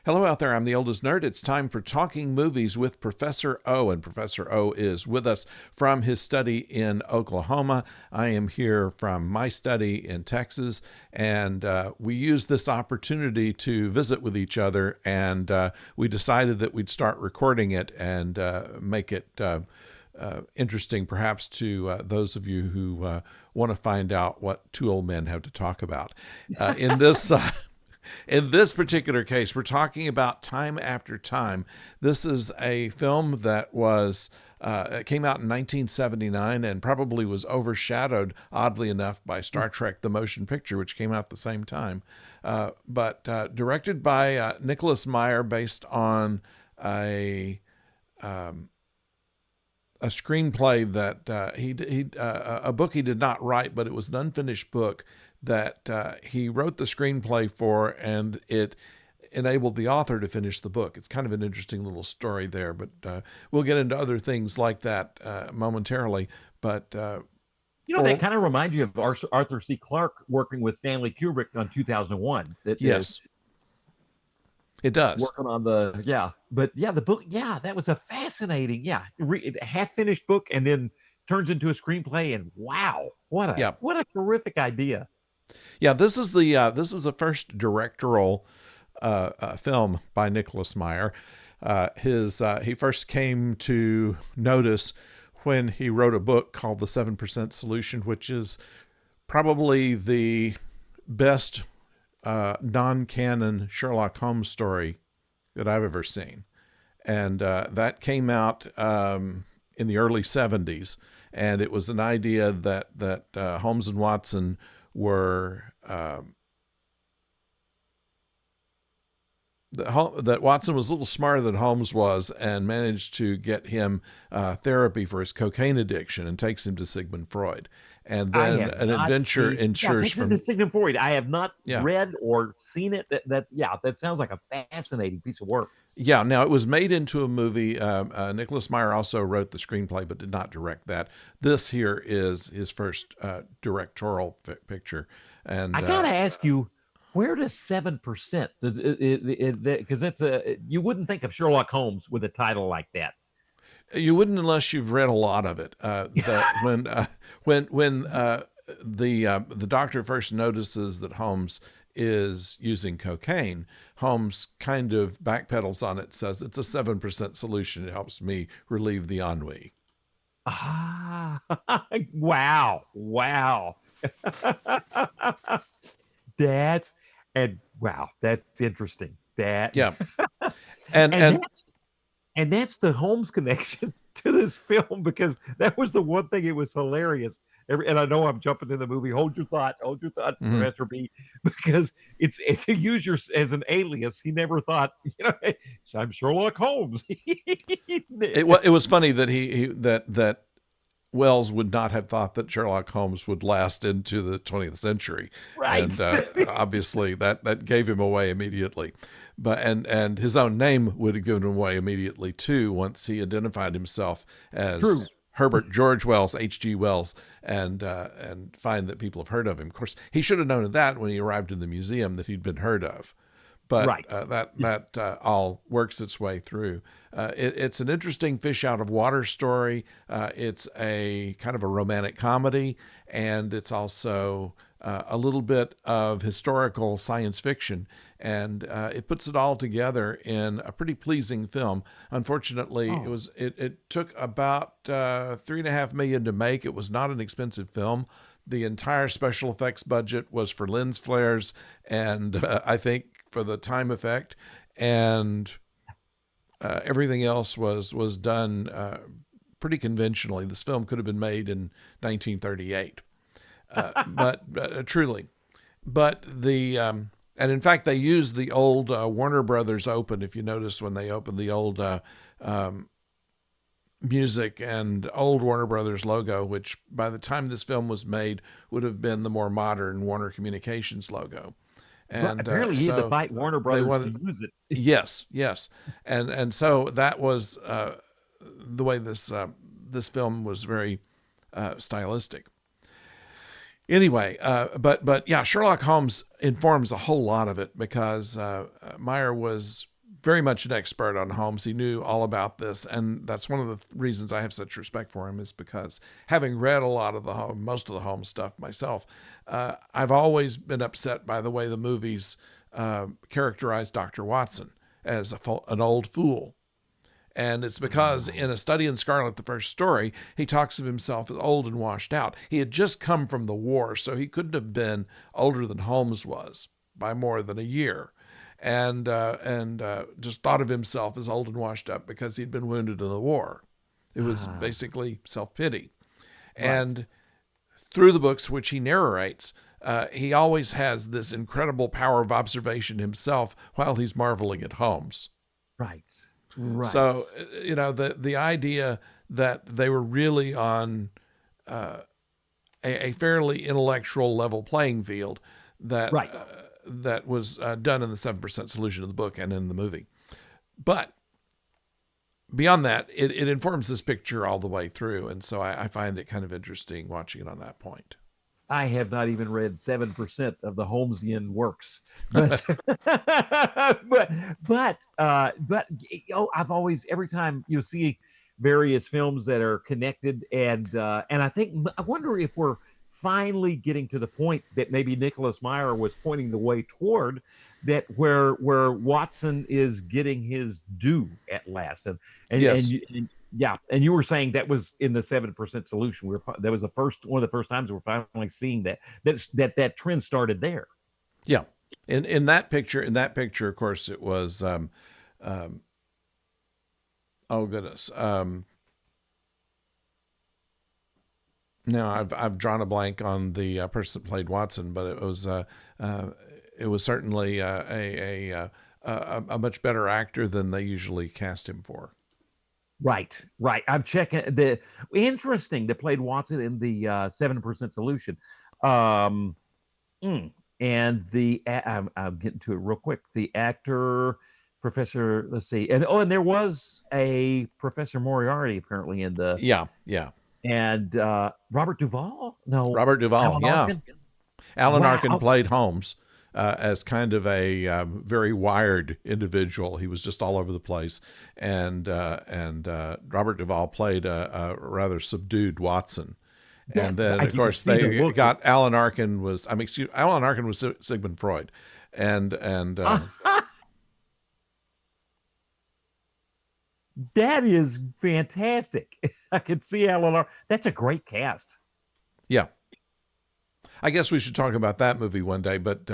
Hello out there. I'm the oldest nerd. It's time for Talking Movies with Professor O, and Professor O is with us from his study in Oklahoma. I am here from my study in Texas, and we used this opportunity to visit with each other, and we decided that we'd start recording it and make it interesting, perhaps, to those of you who want to find out what two old men have to talk about. In this In this particular case, we're talking about Time After Time. This is a film that came out in 1979 and probably was overshadowed, oddly enough, by Star Trek: The Motion Picture, which came out at the same time. But directed by Nicholas Meyer, based on a screenplay that a book he did not write, but it was an unfinished book that he wrote the screenplay for, and it enabled the author to finish the book. It's kind of an interesting little story there, but we'll get into other things like that momentarily. But that kind of reminds you of Arthur C. Clarke working with Stanley Kubrick on 2001. Yes, it does. Working on the book. Yeah, that was a fascinating, half finished book, and then turns into a screenplay. And wow, what a terrific idea! Yeah, this is the first directorial film by Nicholas Meyer. He first came to notice when he wrote a book called The 7% Solution, which is probably the best non-canon Sherlock Holmes story that I've ever seen. And that came out in the early 70s. And it was an idea that Holmes and Watson were that Watson was a little smarter than Holmes was, and managed to get him therapy for his cocaine addiction, and takes him to Sigmund Freud. And then an adventure ensures from Sigmund Freud. I have not Yeah. read or seen it. That sounds like a fascinating piece of work. Yeah, now it was made into a movie. Nicholas Meyer also wrote the screenplay, but did not direct that. This here is his first directorial picture. And I gotta ask you, where does 7%? Because you wouldn't think of Sherlock Holmes with a title like that. You wouldn't unless you've read a lot of it. When the doctor first notices that Holmes is using cocaine, Holmes kind of backpedals on it, says it's a 7% solution. It helps me relieve the ennui. Ah, wow. That's interesting. Yeah. And that's the Holmes connection to this film, because that was the one thing. It was hilarious. And I know I'm jumping in the movie. Hold your thought, Mm-hmm. Professor B, because if you use as an alias, he never thought, I'm Sherlock Holmes. It was funny that that Wells would not have thought that Sherlock Holmes would last into the 20th century, right? And obviously that gave him away immediately. But and his own name would have given him away immediately too, once he identified himself as True. Herbert George Wells, H.G. Wells, and find that people have heard of him. Of course, he should have known that when he arrived in the museum that he'd been heard of. But right. That all works its way through. It's an interesting fish out of water story. It's a kind of a romantic comedy, and it's also a little bit of historical science fiction, and it puts it all together in a pretty pleasing film. Unfortunately, it took about $3.5 million to make. It was not an expensive film. The entire special effects budget was for lens flares, and I think for the time effect, and everything else was done pretty conventionally. This film could have been made in 1938. Truly. But and in fact, they used the old Warner Brothers open. If you notice, when they opened the old music and old Warner Brothers logo, which by the time this film was made would have been the more modern Warner Communications logo. And apparently, he had to fight Warner Brothers to use it. Yes, and so that was the way this film was very stylistic. Anyway, but yeah, Sherlock Holmes informs a whole lot of it, because Meyer was very much an expert on Holmes. He knew all about this, and that's one of the reasons I have such respect for him, is because having read a lot of most of the Holmes stuff myself, I've always been upset by the way the movies characterize Dr. Watson as an old fool. And it's because in A Study in Scarlet, the first story, he talks of himself as old and washed out. He had just come from the war, so he couldn't have been older than Holmes was by more than a year. And just thought of himself as old and washed up because he'd been wounded in the war. It was basically self-pity. Right. And through the books, which he narrates, he always has this incredible power of observation himself while he's marveling at Holmes. Right. Right. So, the idea that they were really on a fairly intellectual level playing field that right. That was done in the 7% Solution of the book and in the movie. But beyond that, it informs this picture all the way through. And so I find it kind of interesting watching it on that point. I have not even read 7% of the Holmesian works, but I've always, every time you see various films that are connected, and I wonder if we're finally getting to the point that maybe Nicholas Meyer was pointing the way toward, that where Watson is getting his due at last, and yes. and you were saying that was in the 7% Solution. That was one of the first times we're finally seeing that trend started there. Yeah, in that picture, of course, it was oh goodness. Now I've drawn a blank on the person that played Watson, but it was certainly a much better actor than they usually cast him for. Right. I'm checking the interesting that played Watson in the 7% Solution, and the I'm getting to it real quick. The actor, Professor. Let's see, and there was a Professor Moriarty apparently in the yeah. And Robert Duvall? No. Robert Duvall, Alan Arkin? Alan Arkin played Holmes as kind of a very wired individual. He was just all over the place. And Robert Duvall played a rather subdued Watson. And then, of course, they got Alan Arkin was Sigmund Freud. And that is fantastic. I could see Alan. That's a great cast. Yeah. I guess we should talk about that movie one day, but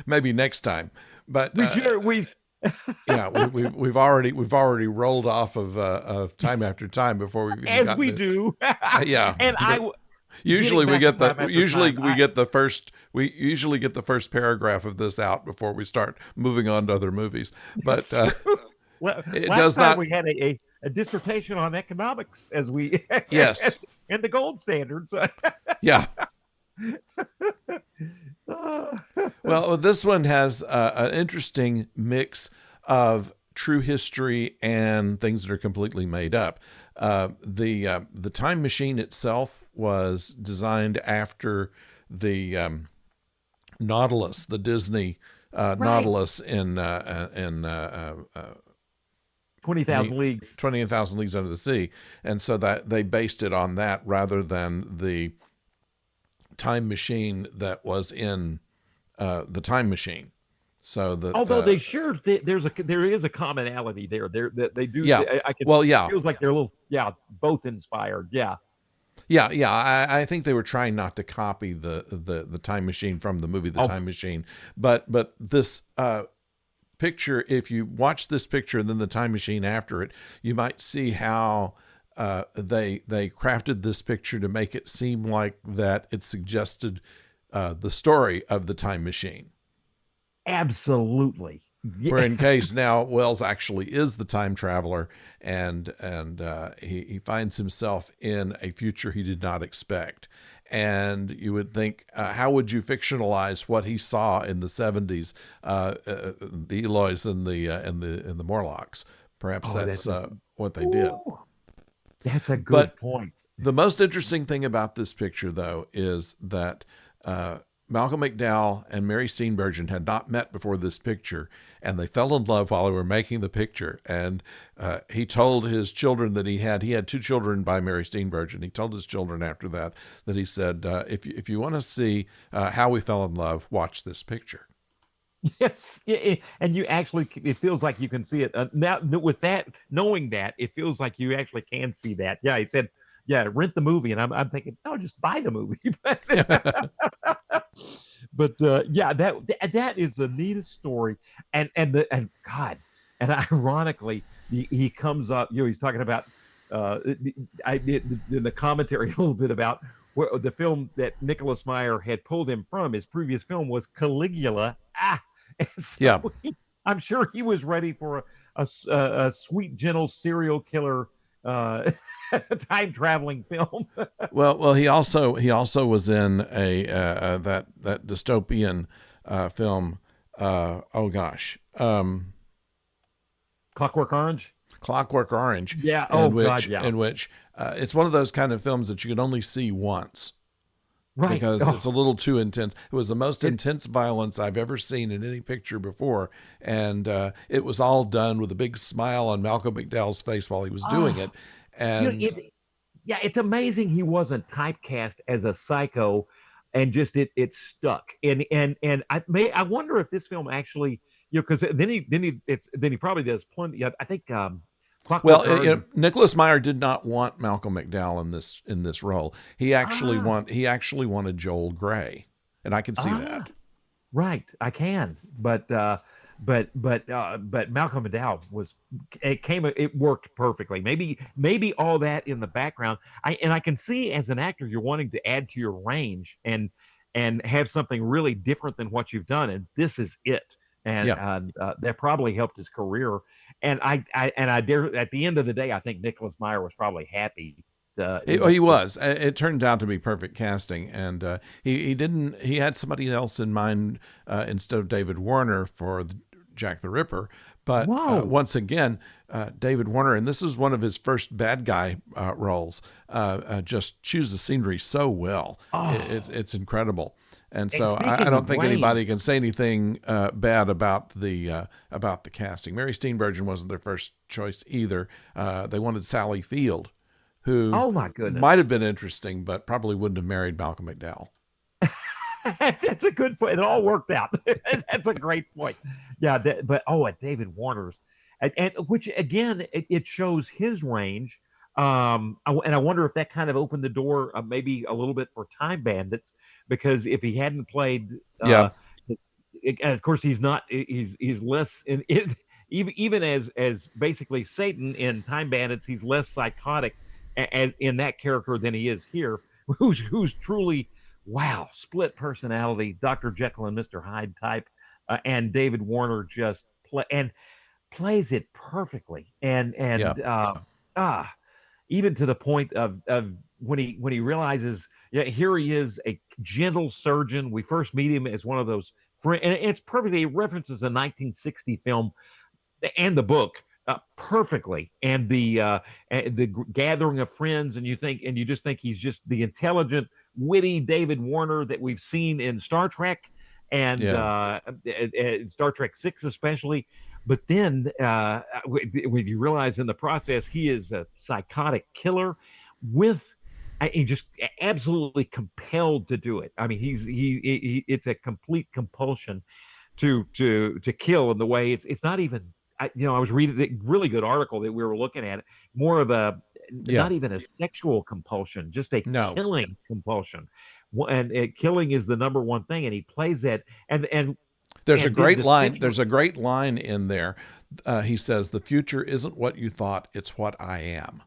maybe next time. But we've already rolled off of Time After Time before we've as we do. Yeah. And usually we get the first paragraph of this out before we start moving on to other movies. But well, last time we had a dissertation on economics as we yes and the gold standards. Yeah. Well, this one has an interesting mix of true history and things that are completely made up. The time machine itself was designed after the Nautilus, the Disney Nautilus in 20,000 Leagues. 20,000 Leagues Under the Sea. And so that they based it on that rather than the time machine that was in the Time Machine. So that although there is a commonality there. They do. Yeah. It feels like they're a little both inspired. Yeah. I think they were trying not to copy the Time Machine from the movie Time Machine, but this picture, if you watch this picture and then the Time Machine after it, you might see how they crafted this picture to make it seem like that it suggested the story of the Time Machine. Absolutely. Yeah. Where in case now Wells actually is the time traveler, and he finds himself in a future he did not expect. And you would think, how would you fictionalize what he saw in the 70s, the Eloys and the Morlocks? Perhaps that's what they did. That's a good point. The most interesting thing about this picture, though, is that Malcolm McDowell and Mary Steenburgen had not met before this picture, and they fell in love while they were making the picture. And he told his children that he had two children by Mary Steenburgen. He told his children after that he said, if you want to see how we fell in love, watch this picture. Yes, and you actually, it feels like you can see it now. With that, knowing that, it feels like you actually can see that. Yeah, he said, "Yeah, rent the movie," and I'm thinking, no, just buy the movie. But yeah, that is the neatest story, and God, and ironically, he comes up. He's talking about in the commentary a little bit about where the film that Nicholas Meyer had pulled him from. His previous film was Caligula. And so Yeah. I'm sure he was ready for a sweet, gentle serial killer time traveling film. Well, he also was in a that dystopian film. Oh gosh, Clockwork Orange. Clockwork Orange. Yeah. Oh God. Yeah. In which it's one of those kind of films that you can only see once. Right. Because it's a little too intense. It was the most intense violence I've ever seen in any picture before. And it was all done with a big smile on Malcolm McDowell's face while he was doing it. And yeah, it's amazing he wasn't typecast as a psycho and just it stuck. And I wonder if this film actually, because then he probably does plenty. I think Nicholas Meyer did not want Malcolm McDowell in this role. He actually wanted Joel Grey, and I can see that. Right, I can, but Malcolm McDowell it worked perfectly. Maybe all that in the background. I can see as an actor you're wanting to add to your range and have something really different than what you've done, and this is it. And that probably helped his career. And I dare at the end of the day, I think Nicholas Meyer was probably happy. He was. It turned out to be perfect casting, and he had somebody else in mind instead of David Warner for Jack the Ripper. But once again, David Warner, and this is one of his first bad guy roles, just chews the scenery so well. It's incredible. And so I don't think anybody can say anything bad about the casting. Mary Steenburgen wasn't their first choice either. They wanted Sally Field, who my goodness might have been interesting, but probably wouldn't have married Malcolm McDowell. That's a good point. It all worked out. That's a great point. Yeah, at David Warner's, and which again, it shows his range. And I wonder if that kind of opened the door maybe a little bit for Time Bandits, because if he hadn't played, and of course he's not, he's less in it, even as basically Satan in Time Bandits, he's less psychotic as in that character than he is here, who's truly split personality, Dr. Jekyll and Mr. Hyde type, and David Warner just plays it perfectly, and even to the point of when he realizes, here he is, a gentle surgeon. We first meet him as one of those friends, and it's perfectly, it references a 1960 film and the book perfectly, and the gathering of friends, and you just think he's just the intelligent, witty David Warner that we've seen in Star Trek and Star Trek 6 especially. But then when you realize in the process he is a psychotic killer with, he just absolutely compelled to do it. I mean, it's a complete compulsion to kill in the way it's not even. I was reading a really good article that we were looking at, more of a not even a sexual compulsion, just a killing compulsion. And killing is the number one thing, and he plays that. And there's a great line. There's a great line in there. He says, "The future isn't what you thought; it's what I am."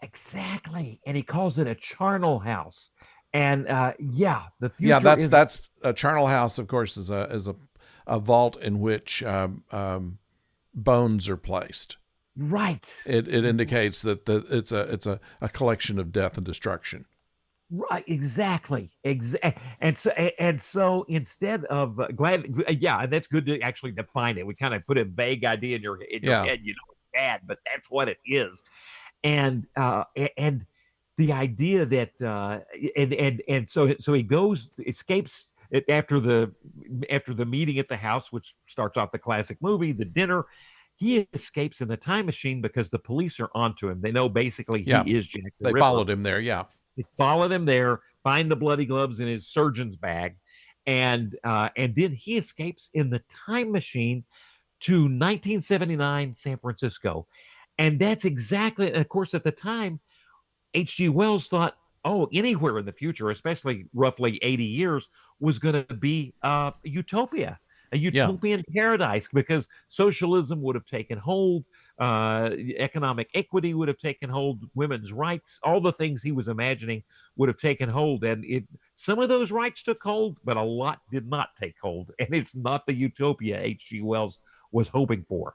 Exactly, and he calls it a charnel house. And the future. Yeah, that's a charnel house. Of course, is a vault in which bones are placed. Right. It indicates that it's a collection of death and destruction. Right, exactly. And so instead of that's good to actually define it. We kind of put a vague idea in your head, it's bad, but that's what it is. And the idea that so he escapes after the meeting at the house, which starts off the classic movie, the dinner, he escapes in the time machine because the police are onto him. They know basically he Yeah. is Jack the They Ripper. followed him there. Yeah. They followed him there, find the bloody gloves in his surgeon's bag, and then he escapes in the time machine to 1979 San Francisco. And that's exactly, and of course, at the time, H.G. Wells thought, oh, anywhere in the future, especially roughly 80 years, was going to be utopia, a Yeah. utopian paradise, because socialism would have taken hold, economic equity would have taken hold, women's rights, all the things he was imagining would have taken hold. And some of those rights took hold, but a lot did not take hold. And it's not the utopia H.G. Wells was hoping for.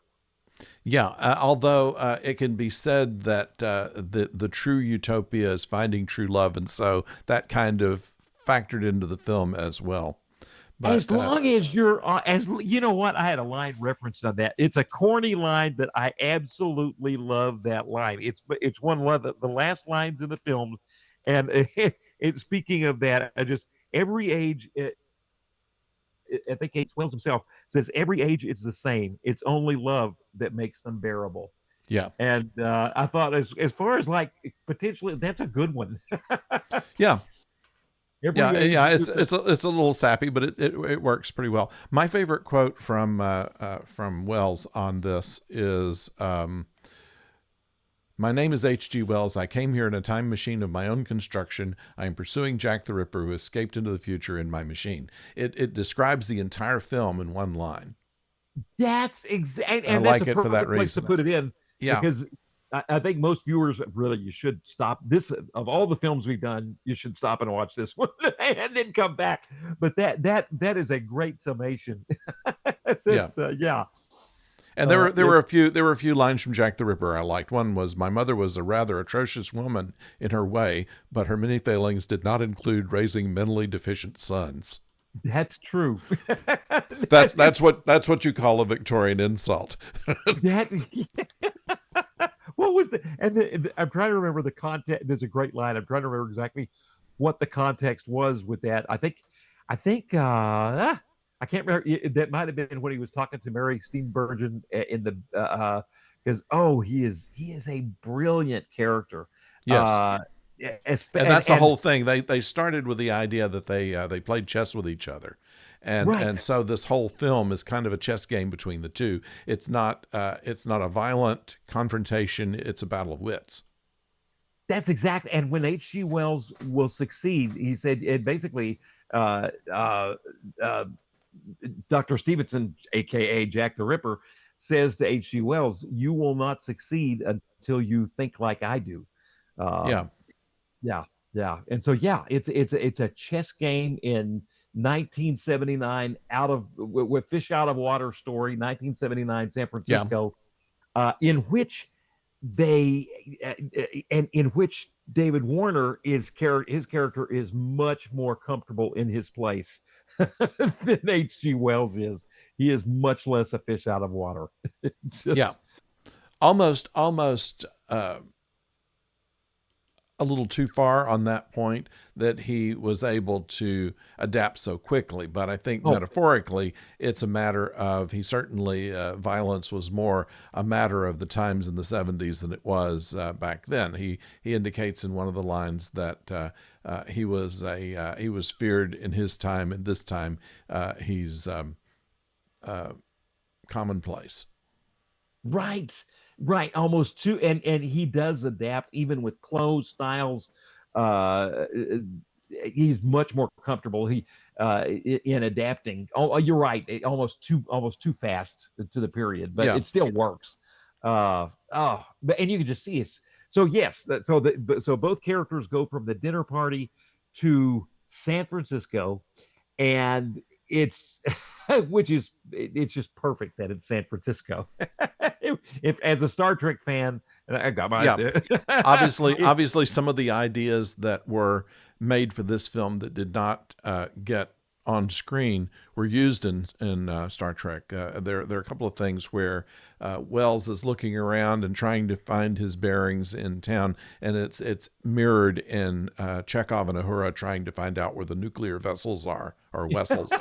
Yeah, although it can be said that the true utopia is finding true love, and so that kind of factored into the film as well. As But long as you're, as you know what, I had a line referenced on that. It's a corny line, but I absolutely love that line. It's one of the last lines in the film, and speaking of that, I just every age. I think H. Wells himself says every age is the same. It's only love that makes them bearable. yeah, And I thought, as far as like potentially, that's a good one. yeah, Every yeah, age, yeah. It's a little sappy, but it works pretty well. My favorite quote from Wells on this is. My name is H.G. Wells. I came here in a time machine of my own construction. I am pursuing Jack the Ripper who escaped into the future in my machine. It describes the entire film in one line. that's exactly, I and that's a like it for that perfect place to reason. put it in, Yeah, because I think most viewers really, you should stop this. Of all the films we've done, you should stop and watch this one and then come back. But that is a great summation. yeah. That's yeah. And there were It a few lines from Jack the Ripper I liked. One was, "My mother was a rather atrocious woman in her way, but her many failings did not include raising mentally deficient sons." That's true. That's what you call a Victorian insult. That what was the I'm trying to remember the context. There's a great line. I'm trying to remember exactly what the context was with that. I can't remember. That might have been when he was talking to Mary Steenburgen in the because he is a brilliant character. Yes. Uh, And that's the and whole thing. They started with the idea that they played chess with each other, and right. so this whole film is kind of a chess game between the two. It's not a violent confrontation. It's a battle of wits. That's exactly. And when H.G. Wells will succeed, he said, it basically, uh, uh, uh, Dr. Stevenson, aka Jack the Ripper, says to H.G. Wells, "You will not succeed until you think like I do." Yeah, Um, yeah, yeah, and so yeah, it's a chess game in 1979, out of with fish out of water story, 1979 San yeah, Francisco, in which they and in which David Warner his character is much more comfortable in his place than H.G. Wells is. He is much less a fish out of water. It's yeah. just Almost a little too far on that point that he was able to adapt so quickly. But I think oh metaphorically, it's a matter of he certainly violence was more a matter of the times in the 70s than it was back then. He indicates in one of the lines that he was feared in his time, and this time he's commonplace. right, right, almost too, and he does adapt even with clothes styles. Uh, he's much more comfortable in adapting. Oh, you're right. Almost too fast to the period, but Yeah, it still works. But and you can just see it. So yes, so both characters go from the dinner party to San Francisco, and it's which is it's just perfect that it's San Francisco. If as a Star Trek fan, and I got my yeah. it, Obviously, some of the ideas that were made for this film that did not get on screen were used in Star Trek. There are a couple of things where Wells is looking around and trying to find his bearings in town, and it's mirrored in Chekhov and Uhura trying to find out where the nuclear vessels are, or vessels.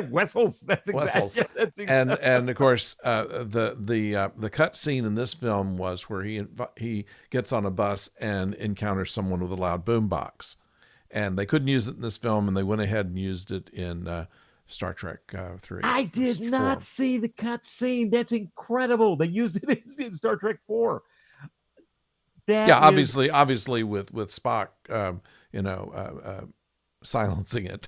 Wessels. That's Wessels. exactly. That's And of course the cut scene in this film was where he gets on a bus and encounters someone with a loud boombox, and they couldn't use it in this film, and they went ahead and used it in Star Trek 3. I did not see the cut scene. That's incredible. They used it in Star Trek 4. Obviously with Spock, silencing it.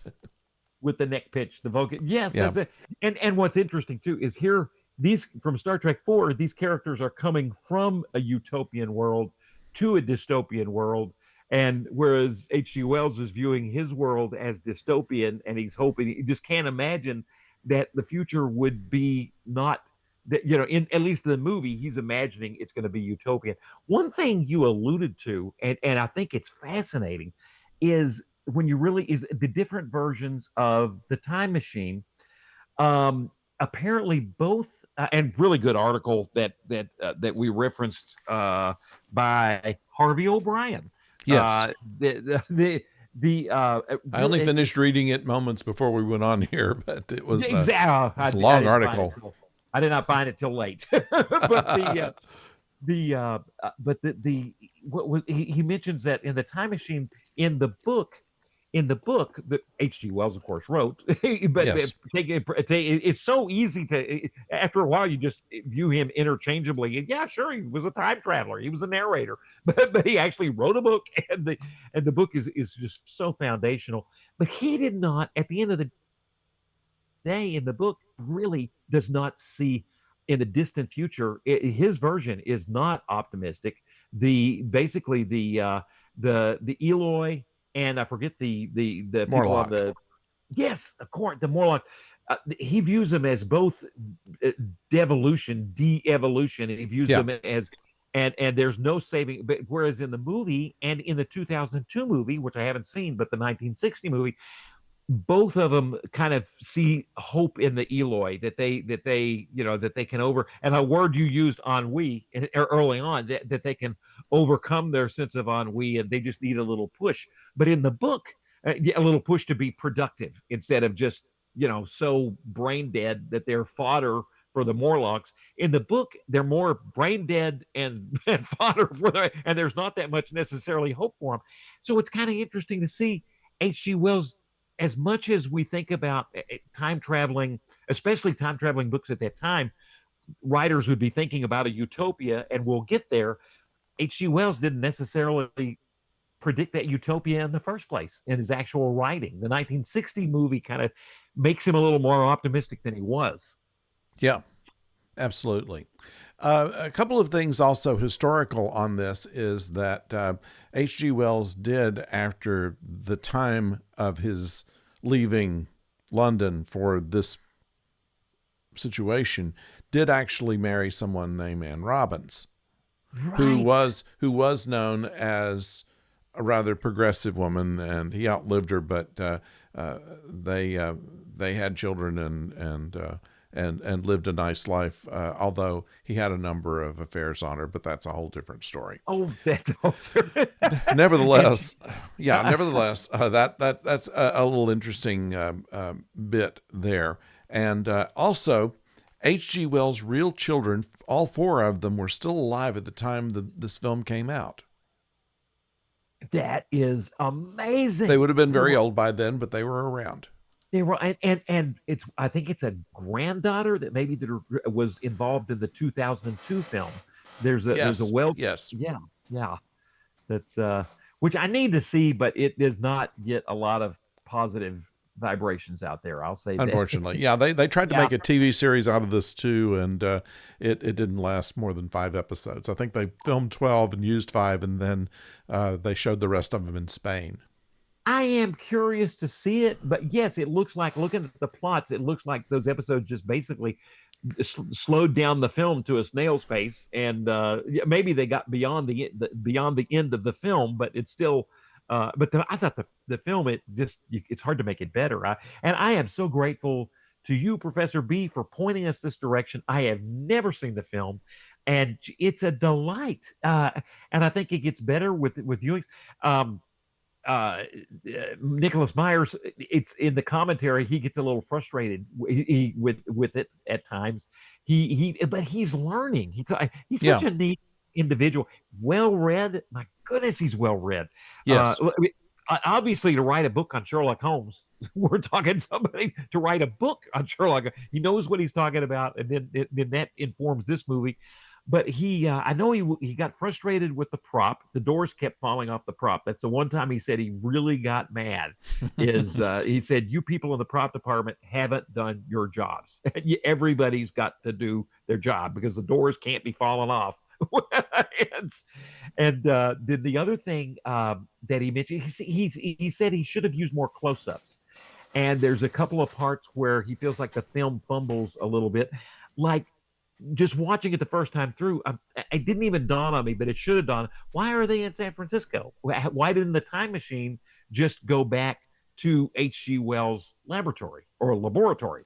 With the neck pitch, the vocal. Yes, Yeah. that's it. And what's interesting too is here these from Star Trek 4, these characters are coming from a utopian world to a dystopian world. And whereas H.G. Wells is viewing his world as dystopian, and he's hoping he just can't imagine that the future would be not that, in at least in the movie, he's imagining it's going to be utopian. One thing you alluded to, and I think it's fascinating, is when you really is the different versions of the time machine. Apparently both and really good article that we referenced by Harvey O'Brien. Yes. I only finished reading it moments before we went on here, but it was exactly it's a long article. I did not find it till late. But he mentions that in the time machine in the book that H.G. Wells, of course, wrote, but Yes. it's so easy to, after a while, you just view him interchangeably. And yeah, sure, he was a time traveler, he was a narrator, but he actually wrote a book, and the book is just so foundational. But he did not, at the end of the day, in the book, really does not see in the distant future. His version is not optimistic. Basically the Eloi, and I forget the people on the, yes, of course, the Morlock. He views them as both devolution, de-evolution, and he views them as, and there's no saving. But whereas in the movie and in the 2002 movie, which I haven't seen, but the 1960 movie, both of them kind of see hope in the Eloi, that they can over, and a word you used, ennui, early on, that they can overcome their sense of ennui, and they just need a little push. But in the book, a little push to be productive instead of just so brain dead that they're fodder for the Morlocks. In the book, they're more brain dead and fodder and there's not that much necessarily hope for them. So it's kind of interesting to see H.G. Wells. As much as we think about time traveling, especially time traveling books at that time, writers would be thinking about a utopia, and we'll get there. H.G. Wells didn't necessarily predict that utopia in the first place in his actual writing. The 1960 movie kind of makes him a little more optimistic than he was. Yeah, absolutely. A couple of things also historical on this is that H.G. Wells did, after the time of his leaving London for this situation, did actually marry someone named Anne Robbins, right, who was known as a rather progressive woman, and he outlived her, but they had children and lived a nice life, although he had a number of affairs on her, but that's a whole different story. Oh, that's also Nevertheless, that's a little interesting bit there. And also, H.G. Wells' real children, all four of them, were still alive at the time this film came out. That is amazing. They would have been very old by then, but they were around. They were, and it's, I think it's a granddaughter that maybe that was involved in the 2002 film. There's a Wells. Yes. Yeah. That's which I need to see, but it does not get a lot of positive vibrations out there. I'll say unfortunately. Yeah, they tried to make a TV series out of this too, and it didn't last more than 5 episodes. I think they filmed 12 and used 5, and then they showed the rest of them in Spain. I am curious to see it, but yes, it looks like, looking at the plots, it looks like those episodes just basically slowed down the film to a snail's pace, and maybe they got beyond the end of the film, but it's still I thought the film, it's hard to make it better. And I am so grateful to you, Professor B, for pointing us this direction. I have never seen the film, and it's a delight. And I think it gets better with viewings. Um, Nicholas Myers, it's in the commentary. He gets a little frustrated with it at times. But he's learning. He's such Yeah. a neat individual, well read. My goodness, he's well read. Yes. Obviously, to write a book on Sherlock Holmes, we're talking somebody to write a book on Sherlock. He knows what he's talking about, and then that informs this movie. But I know he got frustrated with the prop. The doors kept falling off the prop. That's the one time he said he really got mad. He said, "You people in the prop department haven't done your jobs. Everybody's got to do their job because the doors can't be falling off." and then the other thing that he mentioned, he said he should have used more close-ups. And there's a couple of parts where he feels like the film fumbles a little bit, like just watching it the first time through, it didn't even dawn on me, but it should have dawned. Why are they in San Francisco? Why didn't the time machine just go back to H.G. Wells' laboratory or laboratory?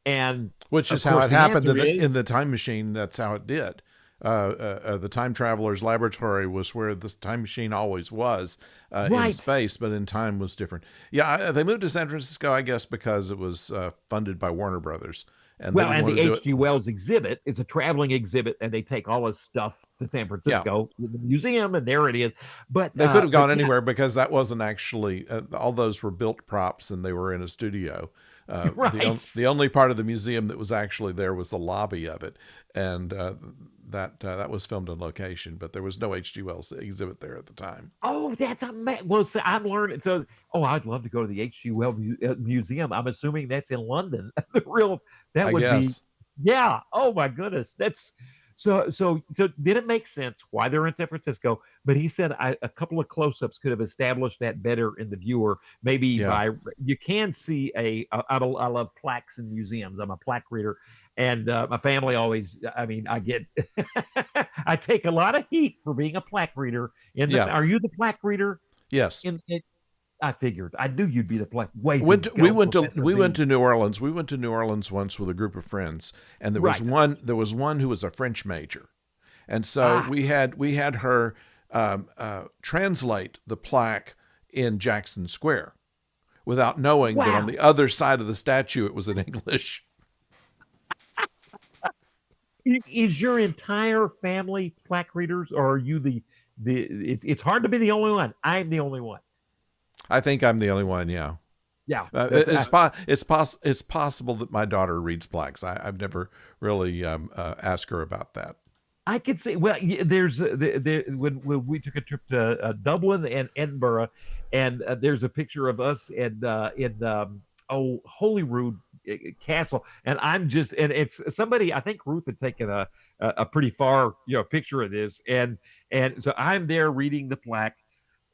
And which is how it happened in the time machine. That's how it did. The time traveler's laboratory was where this time machine always was, in space, but in time was different. Yeah, they moved to San Francisco, I guess, because it was funded by Warner Brothers. And the H.G. Wells exhibit is a traveling exhibit, and they take all his stuff to San Francisco, the museum, and there it is. But they could have gone anywhere because that wasn't actually all those were built props, and they were in a studio. The only part of the museum that was actually there was the lobby of it, and that was filmed on location. But there was no H.G. Wells exhibit there at the time. Oh, that's well. So I'm learning. So, I'd love to go to the H.G. Wells Museum. I'm assuming that's in London. I guess. Yeah. Oh my goodness. That's so. Did it make sense why they're in San Francisco? But he said a couple of close-ups could have established that better in the viewer. Maybe by you can see I love plaques in museums. I'm a plaque reader. And my family always, I get, I take a lot of heat for being a plaque reader. Are you the plaque reader? Yes. I figured. I knew you'd be the plaque. We went to New Orleans. We went to New Orleans once with a group of friends, and there was one who was a French major, and so we had her translate the plaque in Jackson Square, without knowing that on the other side of the statue it was in English. Is your entire family plaque readers, or are you it's hard to be the only one. I'm the only one. I think I'm the only one. Yeah. Yeah. It's possible that my daughter reads plaques. I've never really asked her about that. I could say, well, there's when we took a trip to Dublin and Edinburgh, and there's a picture of us in Holyrood Castle, and it's somebody, I think Ruth had taken a pretty far picture of this, and so I'm there reading the plaque.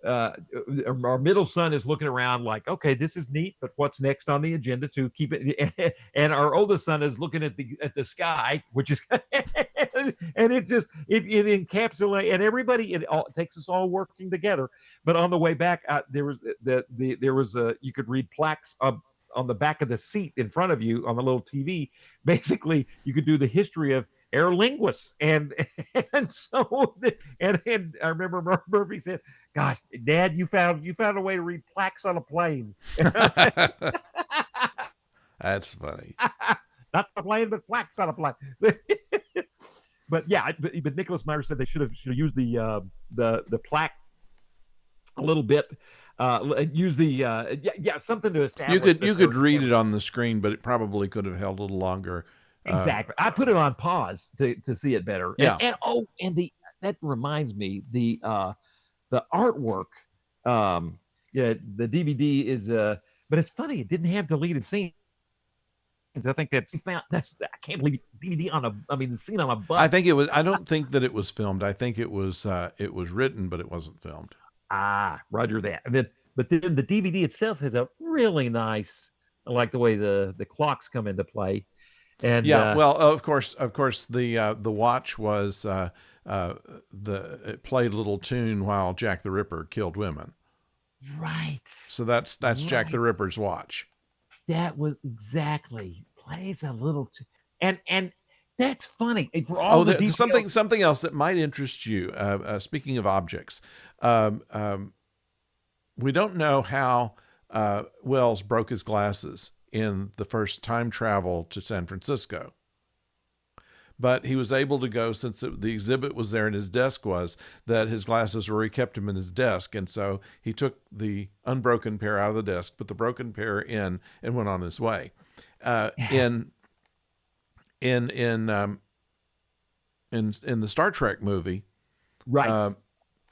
Our middle son is looking around like, okay, this is neat, but what's next on the agenda to keep it? And our oldest son is looking at the sky, which is, and it encapsulates, and everybody, it takes us all working together. But on the way back, there was you could read plaques on the back of the seat in front of you on the little TV. Basically, you could do the history of Aer Lingus, and so I remember Murphy said, "Gosh, Dad, you found a way to read plaques on a plane." That's funny. Not a plane, but plaques on a plane. But yeah, but Nicholas Meyer said they should have used the plaque a little bit. Use something to establish. You could read it on the screen, but it probably could have held a little longer. Exactly. I put it on pause to see it better. Yeah. That reminds me, the artwork. The DVD is but it's funny, it didn't have deleted scenes. I think I can't believe DVD the scene on a bus. I don't think that it was filmed. I think it was written, but it wasn't filmed. Roger that. But then the DVD itself has a really nice, I like the way the clocks come into play. And well, of course, the watch was it played a little tune while Jack the Ripper killed women. Right. So that's Jack the Right. Ripper's watch. That was exactly plays a little too, and that's funny for all Oh, the there's details. something else that might interest you. Speaking of objects, um, um, we don't know how Wells broke his glasses in the first time travel to San Francisco, but he was able to go, since the exhibit was there and his desk was, that his glasses were, he kept them in his desk. And so he took the unbroken pair out of the desk, put the broken pair in, and went on his way. Uh, in in in um, in the Star Trek movie, Right. uh,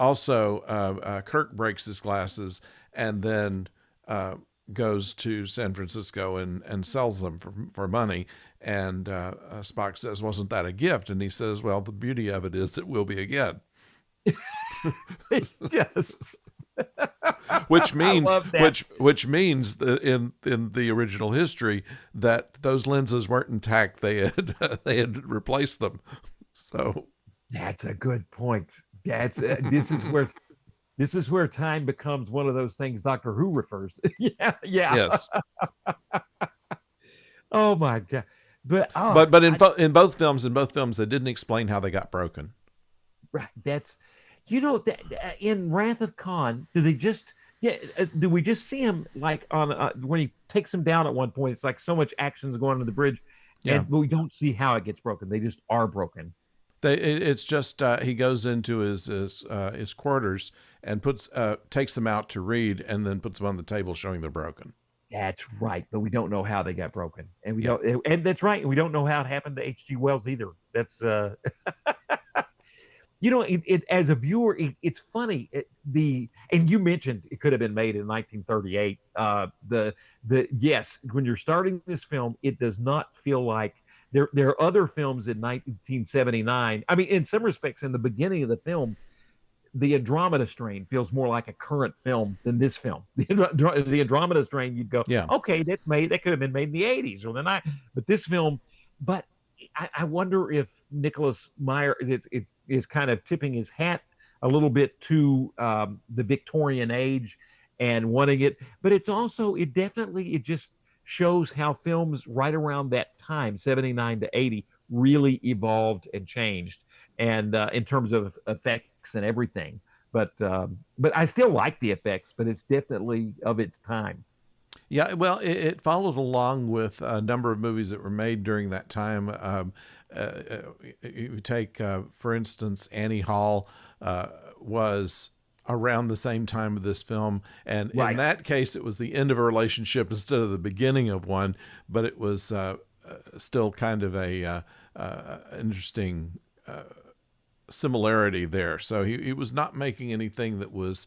also Kirk breaks his glasses and then goes to San Francisco and sells them for money. And Spock says, "Wasn't that a gift?" And he says, "Well, the beauty of it is it will be again." Yes. Which I means love that. which means that in the original history that those lenses weren't intact. They had they had replaced them. So That's a good point. That's this is where time becomes one of those things Doctor Who refers to. Yeah, yeah. yes, Oh my god. But but in both films they didn't explain how they got broken. right, that's that in Wrath of Khan, do they just yeah, do we just see him like on when he takes him down at one point? It's like so much action's going on the bridge, Yeah. and but we don't see how it gets broken. They just are broken. It's just he goes into his quarters and takes them out to read, and then puts them on the table, showing they're broken. That's right, but we don't know how they got broken, and we Yeah, don't, and that's right, and we don't know how it happened to H.G. Wells either. That's as a viewer, it's funny. And you mentioned it could have been made in 1938. The yes, when you're starting this film, it does not feel like there are other films in 1979. I mean, in some respects, in the beginning of the film, the Andromeda Strain feels more like a current film than this film. The Andromeda Strain, you'd go, yeah. okay, that could have been made in the 80s or the 90s. But this film, but I wonder if Nicholas Meyer is kind of tipping his hat a little bit to the Victorian age and wanting it. But it definitely, it just shows how films right around that time, 79 to 80, really evolved and changed and in terms of effects and everything. But I still like the effects, but it's definitely of its time. Yeah, well, it followed along with a number of movies that were made during that time. You take, for instance, Annie Hall was around the same time of this film, and in Right. that case, it was the end of a relationship instead of the beginning of one. But it was still kind of a interesting similarity there. So he was not making anything that was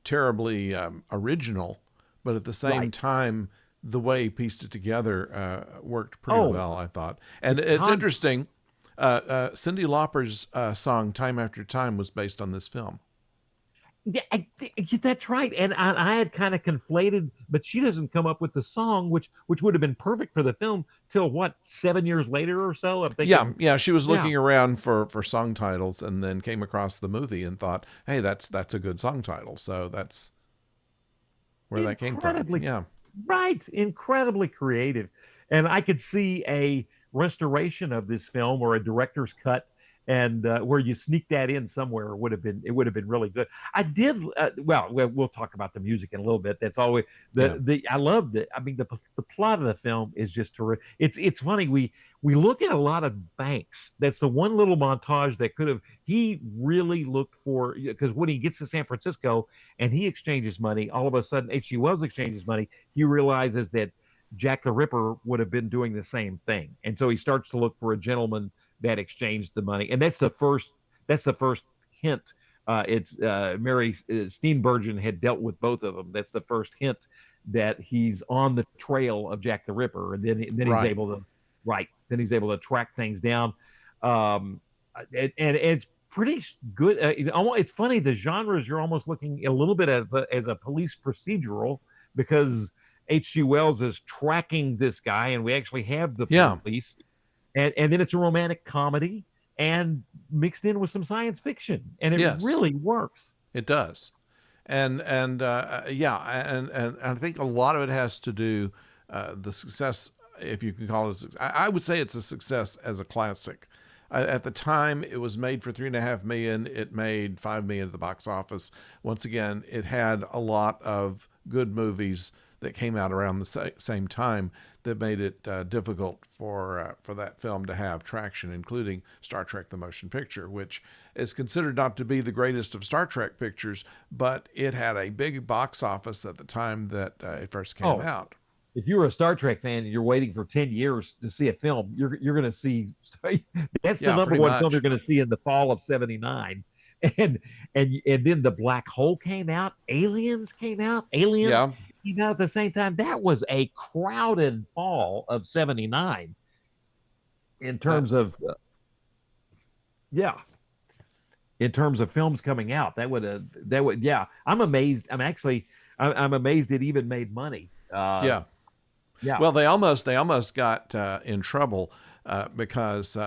terribly original, but at the same Right. time, the way he pieced it together worked pretty Oh, well, I thought. the And it's cons. interesting. Cyndi Lauper's song "Time After Time" was based on this film. Yeah, that's right. And I had kind of conflated, but she doesn't come up with the song, which would have been perfect for the film till what 7 years later or so. I'm Yeah, thinking, yeah. She was yeah, looking around for song titles, and then came across the movie and thought, "Hey, that's a good song title." So that's where that came from. incredibly Yeah, right, incredibly creative. And I could see a restoration of this film or a director's cut, and where you sneak that in somewhere would have been really good. I did well. We'll talk about the music in a little bit. That's always yeah, the I loved it. I mean, the plot of the film is just terrific. It's funny. We look at a lot of banks. That's the one little montage that could have. He really looked for, because when he gets to San Francisco and he exchanges money, all of a sudden H.G. Wells exchanges money. He realizes that Jack the Ripper would have been doing the same thing, and so he starts to look for a gentleman that exchanged the money, and that's the first hint. It's Mary Steenburgen had dealt with both of them. That's the first hint that he's on the trail of Jack the Ripper, and then he's right. able to right. Then he's able to track things down, and it's pretty good. It's funny, the genres, you're almost looking a little bit as a police procedural, because H.G. Wells is tracking this guy, and we actually have the Yeah, police, and then it's a romantic comedy and mixed in with some science fiction, and it yes, really works. it does. Yeah, and I think a lot of it has to do the success, if you can call it. I would say it's a success as a classic. At the time, it was made for $3.5 million. It made $5 million at the box office. Once again, it had a lot of good movies that came out around the same time that made it difficult for that film to have traction, including Star Trek: The Motion Picture, which is considered not to be the greatest of Star Trek pictures, but it had a big box office at the time that it first came Oh, out. if you're a Star Trek fan and you're waiting for 10 years to see a film, you're going to see that's the Yeah, number pretty one film you're much. going to see in the fall of 79. And then the Black Hole came out, Alien Yeah, came out at the same time. That was a crowded fall of 79 in that terms of yeah, in terms of films coming out. That would yeah, I'm amazed. I'm amazed it even made money. yeah. Yeah. Well, they almost got in trouble because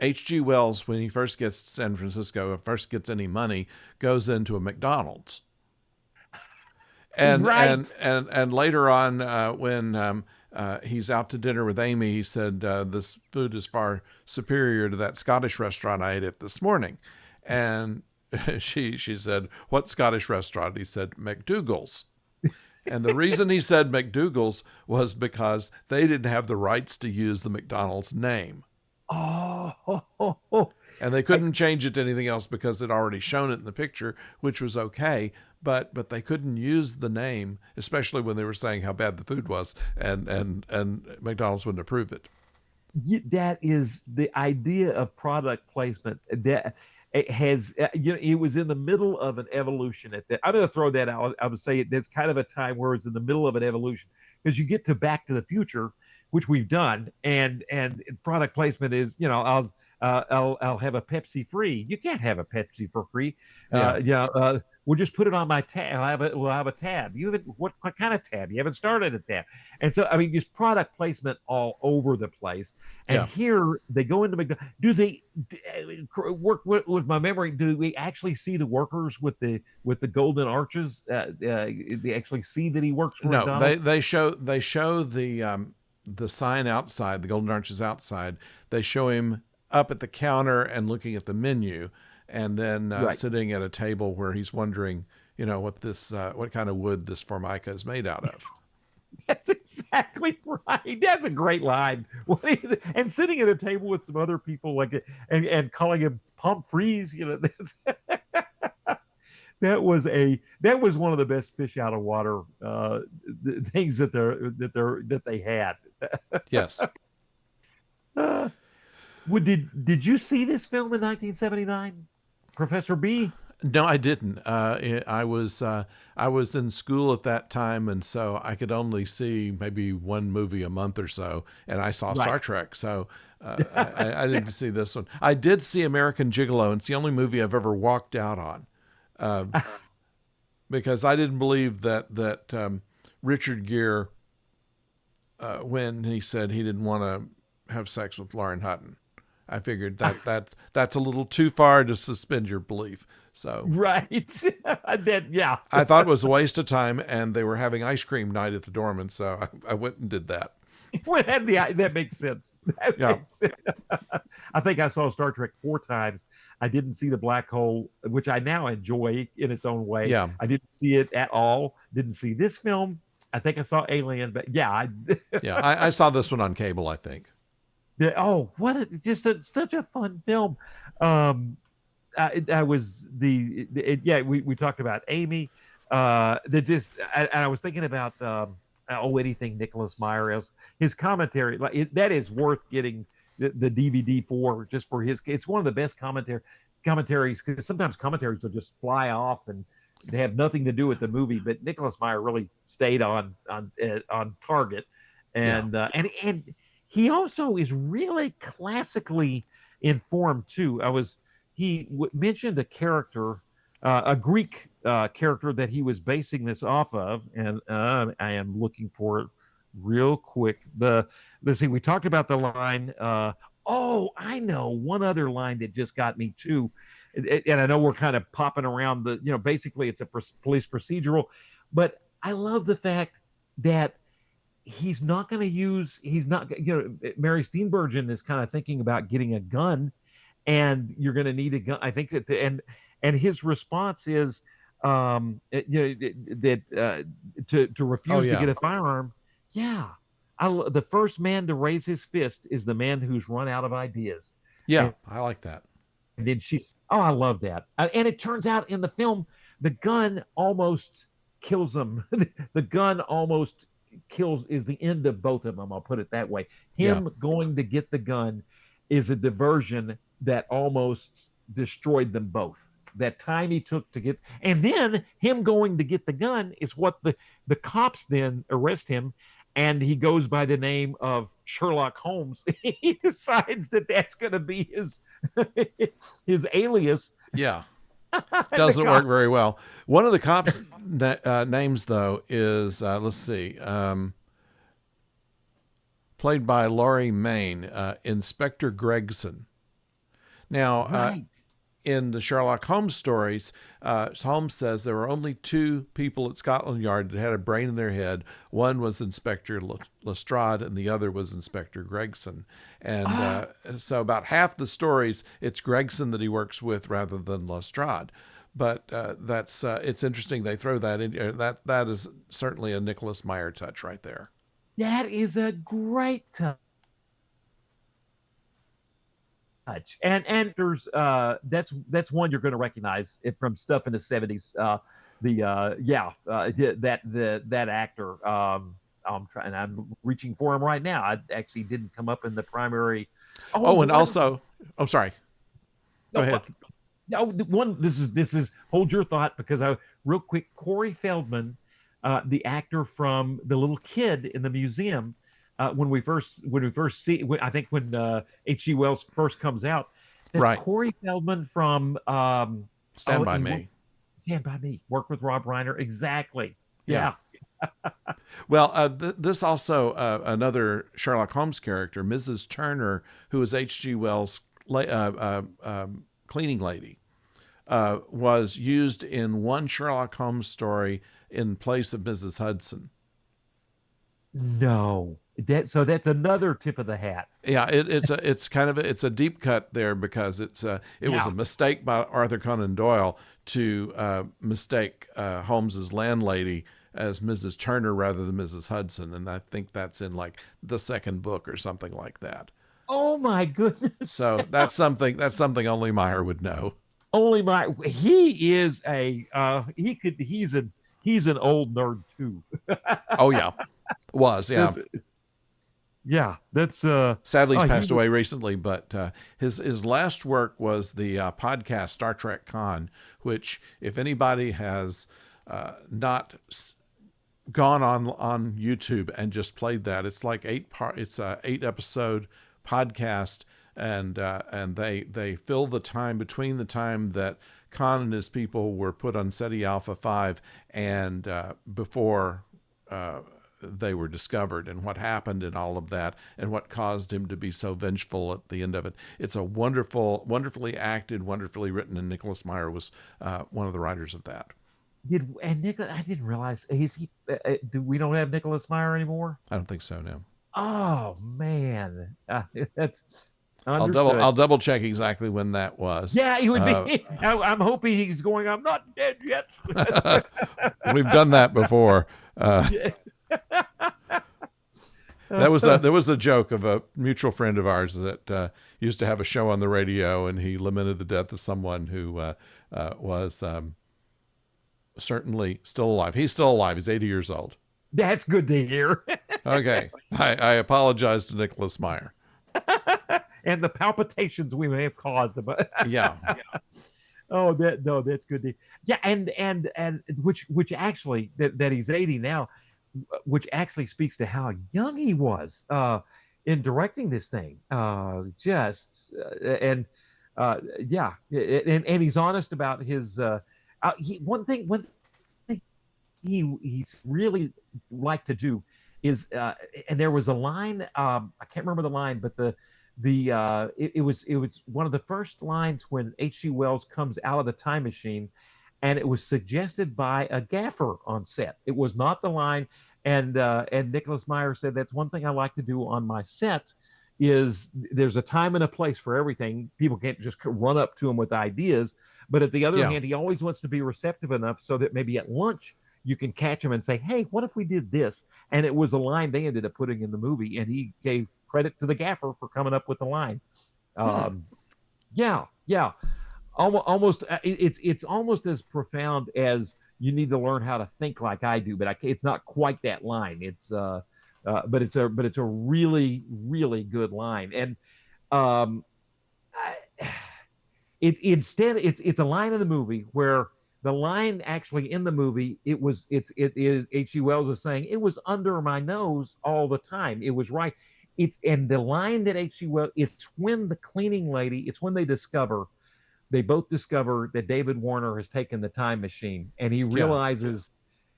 H.G. Wells, when he first gets to San Francisco, first gets any money, goes into a McDonald's, and Right. later on, when he's out to dinner with Amy, he said, "This food is far superior to that Scottish restaurant I ate at this morning," and she said, "What Scottish restaurant?" He said, "McDougal's." And the reason he said McDougal's was because they didn't have the rights to use the McDonald's name. Oh, And they I, couldn't change it to anything else because they'd already shown it in the picture, which was okay. But they couldn't use the name, especially when they were saying how bad the food was, and McDonald's wouldn't approve it. that is the idea of product placement. That it has, it was in the middle of an evolution at that. I'm going to throw that out. I would say that's kind of a time where it's in the middle of an evolution because you get to Back to the Future, which we've done, and product placement is, I'll have a Pepsi free. You can't have a Pepsi for free. Yeah, We'll just put it on my tab. We'll have a tab. You haven't what kind of tab? You haven't started a tab. And so I mean, just product placement all over the place. And yeah. here they go into McDonald's. Do they work with my memory? Do we actually see the workers with the golden arches? They actually see that he works for No, McDonald's. they show the sign outside, the Golden Arches outside. They show him up at the counter and looking at the menu, and then Right. sitting at a table where he's wondering, what kind of wood this formica is made out of. That's exactly right. That's a great line. What is it? And sitting at a table with some other people like it and calling him Pomfries, that's, that was one of the best fish out of water things that they had. Yes. Uh, did you see this film in 1979, Professor B? No, I didn't. I was in school at that time, and so I could only see maybe one movie a month or so, and I saw Right. Star Trek. So I didn't see this one. I did see American Gigolo, and it's the only movie I've ever walked out on, uh, because I didn't believe that Richard Gere, when he said he didn't want to have sex with Lauren Hutton. I figured that's a little too far to suspend your belief. So Right. Yeah. I thought it was a waste of time, and they were having ice cream night at the Dorman, so I went and did that. Well, that makes sense. That Yeah, makes sense. I think I saw Star Trek 4 times. I didn't see the black hole, which I now enjoy in its own way. yeah, I didn't see it at all. Didn't see this film. I think I saw Alien, but yeah, yeah. I saw this one on cable, I think. oh, such a fun film. Um, I was yeah. We talked about Amy. That just I was thinking about anything Nicholas Meyer else. His commentary that is worth getting the DVD for just for his. It's one of the best commentaries because sometimes commentaries will just fly off and they have nothing to do with the movie. But Nicholas Meyer really stayed on target, Yeah, and he also is really classically informed too. He mentioned a character, a Greek character that he was basing this off of, and I am looking for it real quick. Let's see, we talked about the line Oh, I know one other line that just got me too, and I know we're kind of popping around basically it's a police procedural, but I love the fact that he's not, Mary Steenburgen is kind of thinking about getting a gun, and you're going to need a gun. I think that, and his response is, that to Oh refuse to yeah, get a firearm. Yeah, the first man to raise his fist is the man who's run out of ideas. yeah, And I like that. then oh, I love that. And it turns out in the film, the gun almost kills them. The gun almost kills, is the end of both of them. I'll put it that way. Yeah, Him going to get the gun is a diversion that almost destroyed them both. That time he took to get, and then him going to get the gun is what the cops then arrest him, and he goes by the name of Sherlock Holmes. He decides that that's going to be his alias. yeah. And the Doesn't work cop, very well. One of the cops' names, though, is let's see, played by Laurie Main, Inspector Gregson. Now, right. in the Sherlock Holmes stories, Holmes says there were only two people at Scotland Yard that had a brain in their head. One was Inspector Lestrade, and the other was Inspector Gregson. And Ah, so, about half the stories, it's Gregson that he works with rather than Lestrade. But that's it's interesting they throw that in. That is certainly a Nicholas Meyer touch right there. that is a great touch. And there's that's one you're going to recognize it from stuff in the 70s. The yeah that actor. I'm reaching for him right now. I actually didn't come up in the primary. Oh, Oh, the and one. also, I'm sorry. Go No, ahead. no, the one. This is hold your thought, because I real quick. Corey Feldman, the actor from The Little Kid in the Museum. When we first see, I think when H.G. Wells first comes out, that's Right. Corey Feldman from Stand by he Me. Stand by Me. Worked with Rob Reiner. Exactly. Yeah. Yeah. Well, this also another Sherlock Holmes character, Mrs. Turner, who is H.G. Wells' cleaning lady, was used in one Sherlock Holmes story in place of Mrs. Hudson. No. That's another tip of the hat. Yeah, it's kind of it's a deep cut there because it was a Yeah. mistake by Arthur Conan Doyle to mistake Holmes's landlady as Mrs. Turner rather than Mrs. Hudson, and I think that's in like the second book or something like that. Oh my goodness. So that's something only Meyer would know. Only my he is a he's an old nerd too. Oh yeah, was yeah. That's yeah, that's Sadly, he's oh passed he away recently, but his last work was the podcast Star Trek Con, which if anybody has not gone on YouTube and just played that, it's like it's a 8 episode podcast, and they fill the time between the time that Khan and his people were put on SETI Alpha 5 and before they were discovered, and what happened and all of that, and what caused him to be so vengeful at the end of it. It's a wonderfully acted, wonderfully written, and Nicholas Meyer was one of the writers of that. did and Nicholas. I didn't realize is he. Do we don't have Nicholas Meyer anymore? I don't think so, no. Oh man, that's I'll understood. double check exactly when that was. Yeah, he would Uh, be. I'm hoping he's going. I'm not dead yet. we've done that before. Yeah. There was a joke of a mutual friend of ours that used to have a show on the radio, and he lamented the death of someone who was certainly still alive. He's still alive. He's 80 years old. That's good to hear. Okay, I apologize to Nicholas Meyer. And the palpitations we may have caused him. Yeah, Oh, that no, that's good. Yeah, and which actually that he's 80 now, which actually speaks to how young he was in directing this thing. Just and yeah, and he's honest about his. One thing he's really liked to do is and there was a line I can't remember the line, but it was one of the first lines when H.G. Wells comes out of the time machine, and it was suggested by a gaffer on set. It was not the line, and Nicholas Meyer said that's one thing I like to do on my set is there's a time and a place for everything. People can't just run up to him with ideas, but at the other Yeah. hand, he always wants to be receptive enough so that maybe at lunch you can catch him and say, "Hey, what if we did this?" And it was a line they ended up putting in the movie, and he gave credit to the gaffer for coming up with the line. Hmm. Um, yeah, yeah, almost. It's almost as profound as you need to learn how to think like I do, but it's not quite that line. But it's a really really good line, and um, I, it's a line in the movie where the line actually in the movie it is H.G. Wells is saying it was under my nose all the time. It was right. It's and the line that H.G. Wells it's when the cleaning lady it's when they both discover that David Warner has taken the time machine and he Yeah. realizes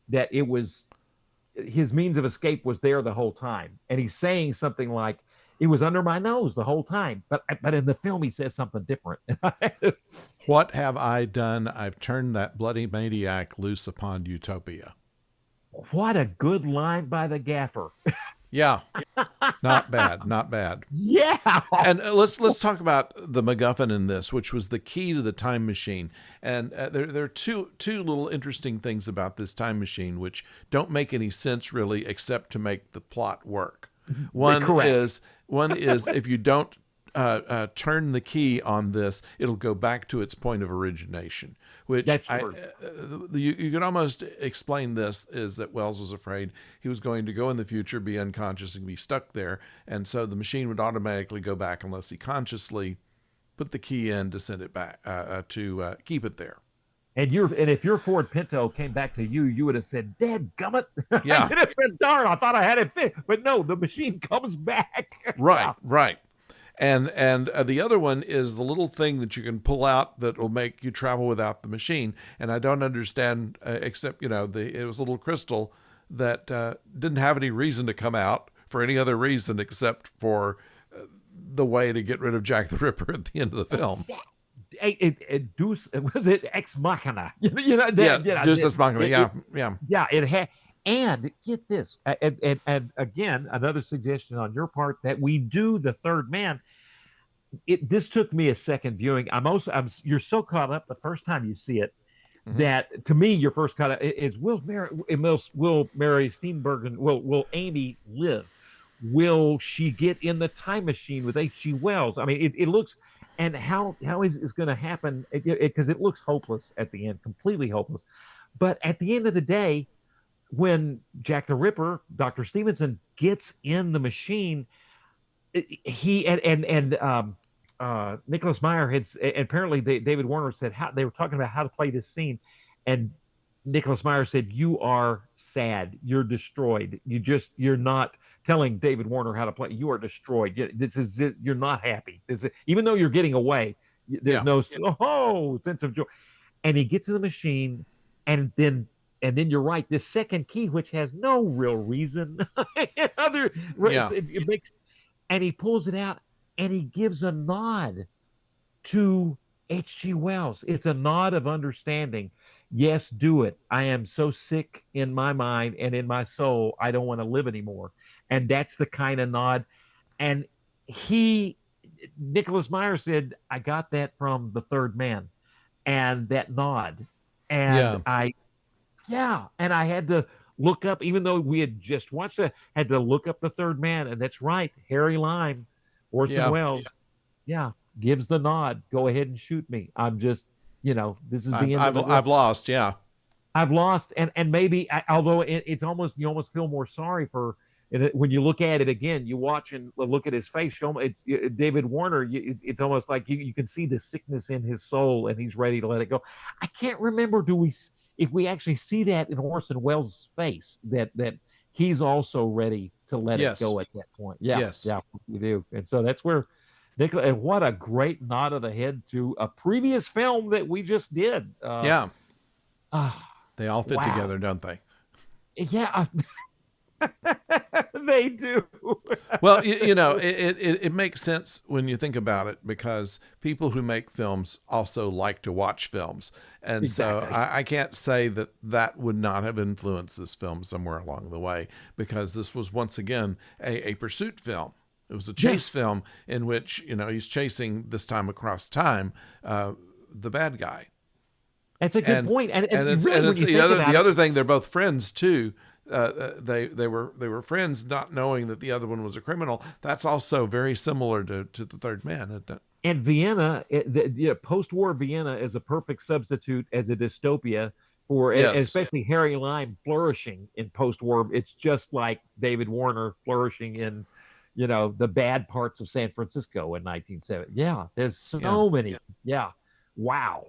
that it was his means of escape was there the whole time. And he's saying something like, it was under my nose the whole time. But in the film, he says something different. What have I done? I've turned that bloody maniac loose upon utopia. What a good line by the gaffer. Yeah, not bad, not bad. Yeah. And let's talk about the MacGuffin in this, which was the key to the time machine. And there are two little interesting things about this time machine, which don't make any sense really, except to make the plot work. One Correct. is if you don't turn the key on this, it'll go back to its point of origination. Which That's true. You could almost explain this is that Wells was afraid he was going to go in the future, be unconscious, and be stuck there, and so the machine would automatically go back unless he consciously put the key in to send it back to keep it there. And if your Ford Pinto came back to you, you would have said, "Dead gummit." Yeah. You'd have said, "Darn, I thought I had it fixed." But no, the machine comes back. Right, Yeah. right. And the other one is the little thing that you can pull out that will make you travel without the machine. And I don't understand, except it was a little crystal that didn't have any reason to come out for any other reason except for the way to get rid of Jack the Ripper at the end of the film. Deuce was it Ex Machina? Deus Ex Machina. Yeah, yeah, Yeah, it had. And get this, and again, another suggestion on your part that we do the third man. This took me a second viewing. You're so caught up the first time you see it mm-hmm. that to me your first cut is will Mary Steenburgen will Amy live? Will she get in the time machine with H.G. Wells? I mean, it looks and how is going to happen because it looks hopeless at the end, completely hopeless. But at the end of the day, when Jack the Ripper, Dr. Stevenson gets in the machine, he and Nicholas Meyer had apparently David Warner said how they were talking about how to play this scene, and Nicholas Meyer said, "You are sad. You're destroyed. You're not telling David Warner how to play. You are destroyed. You're not happy. Even though you're getting away, there's no sense of joy." And he gets in the machine, and then you're right. This second key, which has no real reason, it makes, and he pulls it out, and he gives a nod to H.G. Wells. It's a nod of understanding. Yes, do it. I am so sick in my mind and in my soul. I don't want to live anymore. And that's the kind of nod. And Nicholas Meyer said, I got that from The Third Man and that nod. And and I had to look up, even though we had just watched it, had to look up The Third Man. And that's right. Harry Lime, Orson Welles, gives the nod. Go ahead and shoot me. I'm just, this is the end of it. I've lost. Yeah. I've lost. And maybe, although it's almost, you almost feel more sorry for it when you look at it again, you watch and look at his face. It's David Warner. It's almost like you can see the sickness in his soul and he's ready to let it go. I can't remember, if we actually see that in Orson Welles' face, that he's also ready to let it go at that point. Yeah. Yes. Yeah, we do. And so that's where Nicholas, and what a great nod of the head to a previous film that we just did. They all fit together, don't they? Yeah. They do. Well, it makes sense when you think about it, because people who make films also like to watch films. And so Exactly. I can't say that that would not have influenced this film somewhere along the way, because this was once again a pursuit film. It was a chase Yes, film in which, he's chasing, this time across time, the bad guy. that's a good and point. And and really, when it's you think the about it, other thing, they're both friends too. They were friends, not knowing that the other one was a criminal. That's also very similar to the Third Man, isn't it? and Vienna, post-war Vienna is a perfect substitute as a dystopia for, Yes. especially Harry Lime flourishing in post-war. It's just like David Warner flourishing in, the bad parts of San Francisco in 1970. Yeah, there's Yeah. so many. Yeah, wow,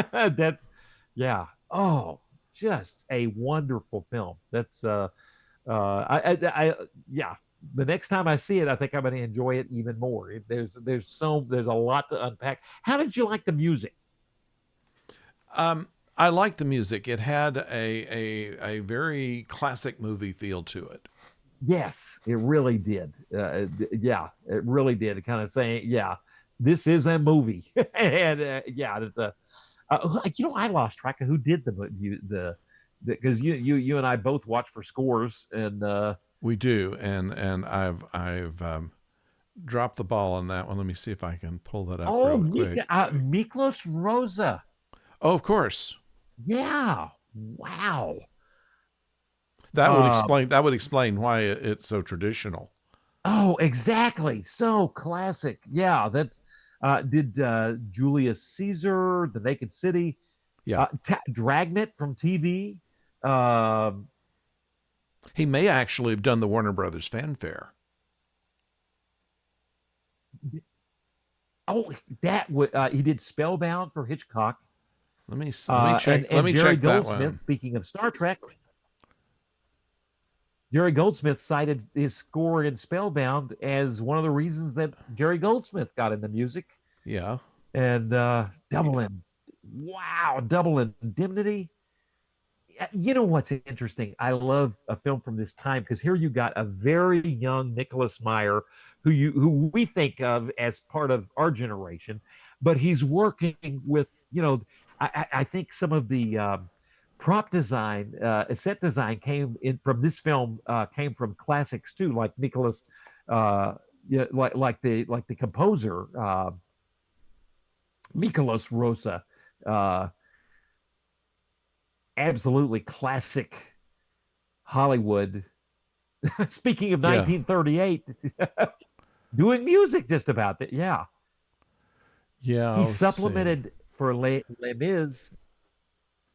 that's yeah. Oh, just a wonderful film. That's yeah. The next time I see it, I think I'm going to enjoy it even more. There's a lot to unpack. How did you like the music? I like the music. It had a very classic movie feel to it. Yes, it really did. Yeah, it really did. Kind of saying, yeah, this is a movie, and yeah, it's a. I lost track of who did the because you and I both watch for scores, and We do, and I've dropped the ball on that one. Let me see if I can pull that up oh, real quick. Miklos Rosa. Oh, of course. Yeah, wow. Uh, That would explain why it's so traditional. oh, exactly. So classic. Yeah, that's did Julius Caesar, The Naked City, Yeah. Dragnet from TV. Um, He may actually have done the Warner Brothers fanfare. oh, that would he did Spellbound for Hitchcock. Let me check. Let And me Jerry check that Goldsmith, one. speaking of Star Trek, Jerry Goldsmith cited his score in Spellbound as one of the reasons that Jerry Goldsmith got into music. Yeah. And Double Indemnity. You know what's interesting? I love a film from this time because here you got a very young Nicholas Meyer, who we think of as part of our generation, but he's working with, I think some of the prop design, set design came in from this film, came from classics too, like Nicholas, yeah, like the composer, Mikolos Rosa, uh, absolutely classic Hollywood. Speaking of Yeah. 1938, doing music just about that. Yeah, Yeah. he Let's see. supplemented for Les Mis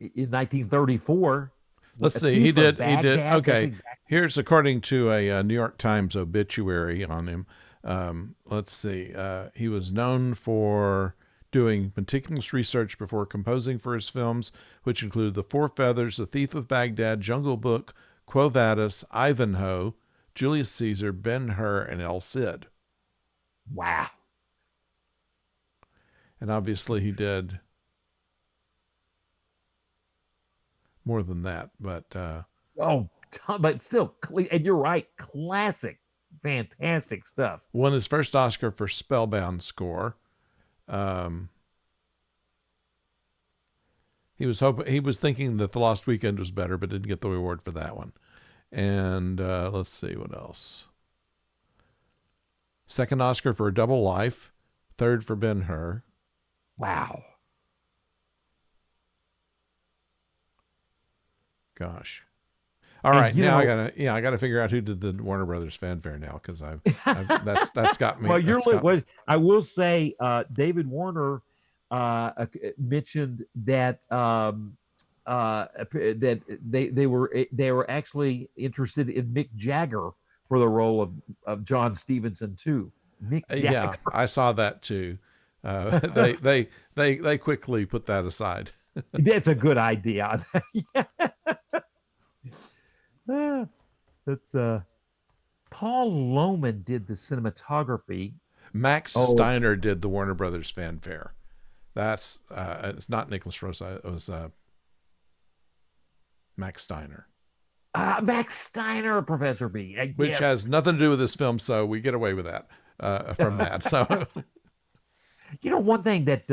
in 1934. Let's A see. Thief of He did. Baghdad. That's Okay. exactly. Here's according to a New York Times obituary on him. Let's see. He was known for doing meticulous research before composing for his films, which include The Four Feathers, The Thief of Baghdad, Jungle Book, Quo Vadis, Ivanhoe, Julius Caesar, Ben Hur, and El Cid. Wow. And obviously he did more than that, but Oh, but still, and you're right. Classic, fantastic stuff. won his first Oscar for Spellbound score. Um, he was thinking that The Lost Weekend was better, but didn't get the award for that one. And let's see what else. Second Oscar for A Double Life, third for Ben Hur. Wow. Gosh. All And right, now I gotta figure out who did the Warner Brothers fanfare now, because that's got me. well, That's got me. what I will say, David Warner mentioned that that they were actually interested in Mick Jagger for the role of John Stevenson too. Mick Yeah, Jagger. I saw that too. They quickly put that aside. That's a good idea. Yeah. That's Paul Loman did the cinematography. Max Oh, Steiner did the Warner Brothers fanfare. That's it's not Nicholas Rosa. It was Max Steiner. Max Steiner, Professor B. which Yes. has nothing to do with this film, so we get away with that from that. So One thing that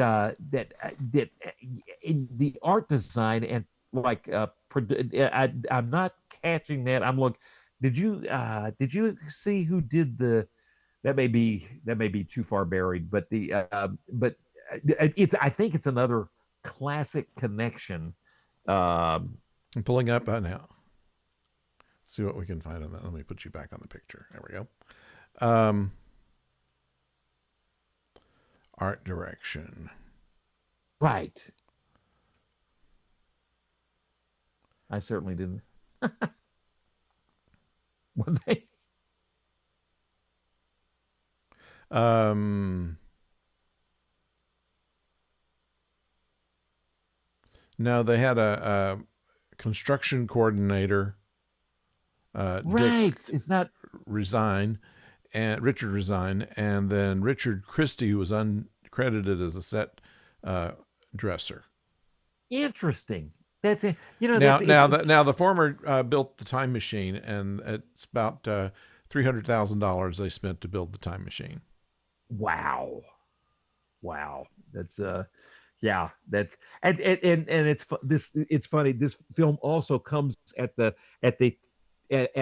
in the art design and like I'm not catching that. I'm look. Did you see who did the? That may be too far buried, but it's I think it's another classic connection. Um, I'm pulling up now. See what we can find on that. Let me put you back on the picture. There we go. Art direction. right. I certainly didn't. One thing. Um, no, they had a construction coordinator, Dick Right. It's not Resign, and Richard Resign, and then Richard Christie, who was uncredited as a set dresser. interesting. That's it. Now, That's it's now the former built the time machine, and it's about $300,000 they spent to build the time machine. wow. Wow. That's yeah, that's and it's funny. This film also comes at the at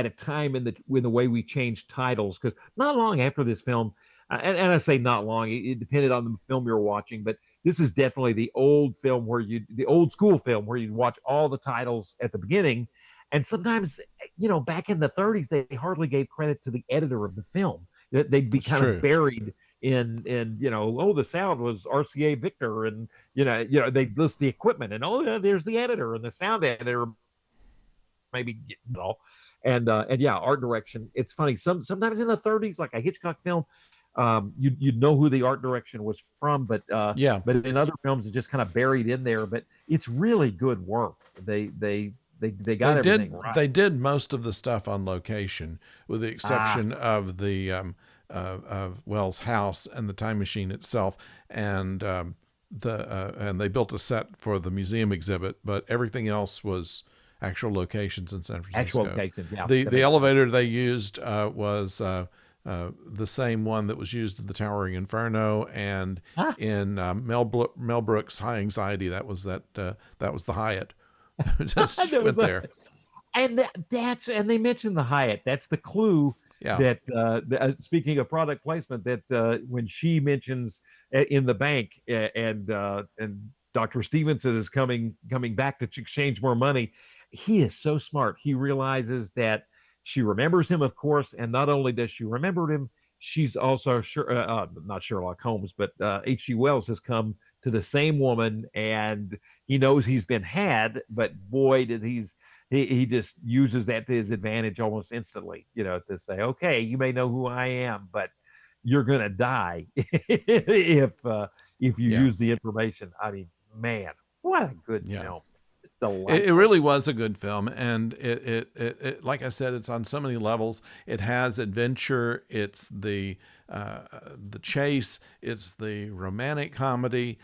a time in the way we change titles because not long after this film, and I say not long, it depended on the film you're watching, but this is definitely the old school film where you watch all the titles at the beginning, and sometimes back in the 30s they hardly gave credit to the editor of the film. They'd be It's kind of true. buried in oh, the sound was RCA Victor, and they list the equipment, and oh yeah, there's the editor and the sound editor, maybe and yeah, art direction. It's funny, sometimes in the 30s like a Hitchcock film, you'd know who the art direction was from, Yeah, but in other films it's just kind of buried in there, but it's really good work. They got everything right. they did most of the stuff on location, with the Ah, exception of the of Wells' house and the time machine itself, and and they built a set for the museum exhibit, but everything else was actual locations in San actual Francisco. locations, yeah, that The makes sense. elevator they used was the same one that was used in the Towering Inferno and Ah, in Mel Brooks' High Anxiety. That was the Hyatt. Just that was went there. and and they mentioned the Hyatt. That's the clue Yeah. that speaking of product placement, that when she mentions in the bank, and Dr. Stevenson is coming back to exchange more money, he is so smart. He realizes that she remembers him, of course, and not only does she remember him, she's also sure not Sherlock Holmes, but H.G. Wells has come to the same woman, and he knows he's been had, but boy, did he just uses that to his advantage almost instantly, to say, okay, you may know who I am, but you're gonna die if you Yeah. use the information. I mean, man, what a good Yeah. film. Just It delightful. really was a good film, and like I said, it's on so many levels. It has adventure, it's the chase, it's the romantic comedy,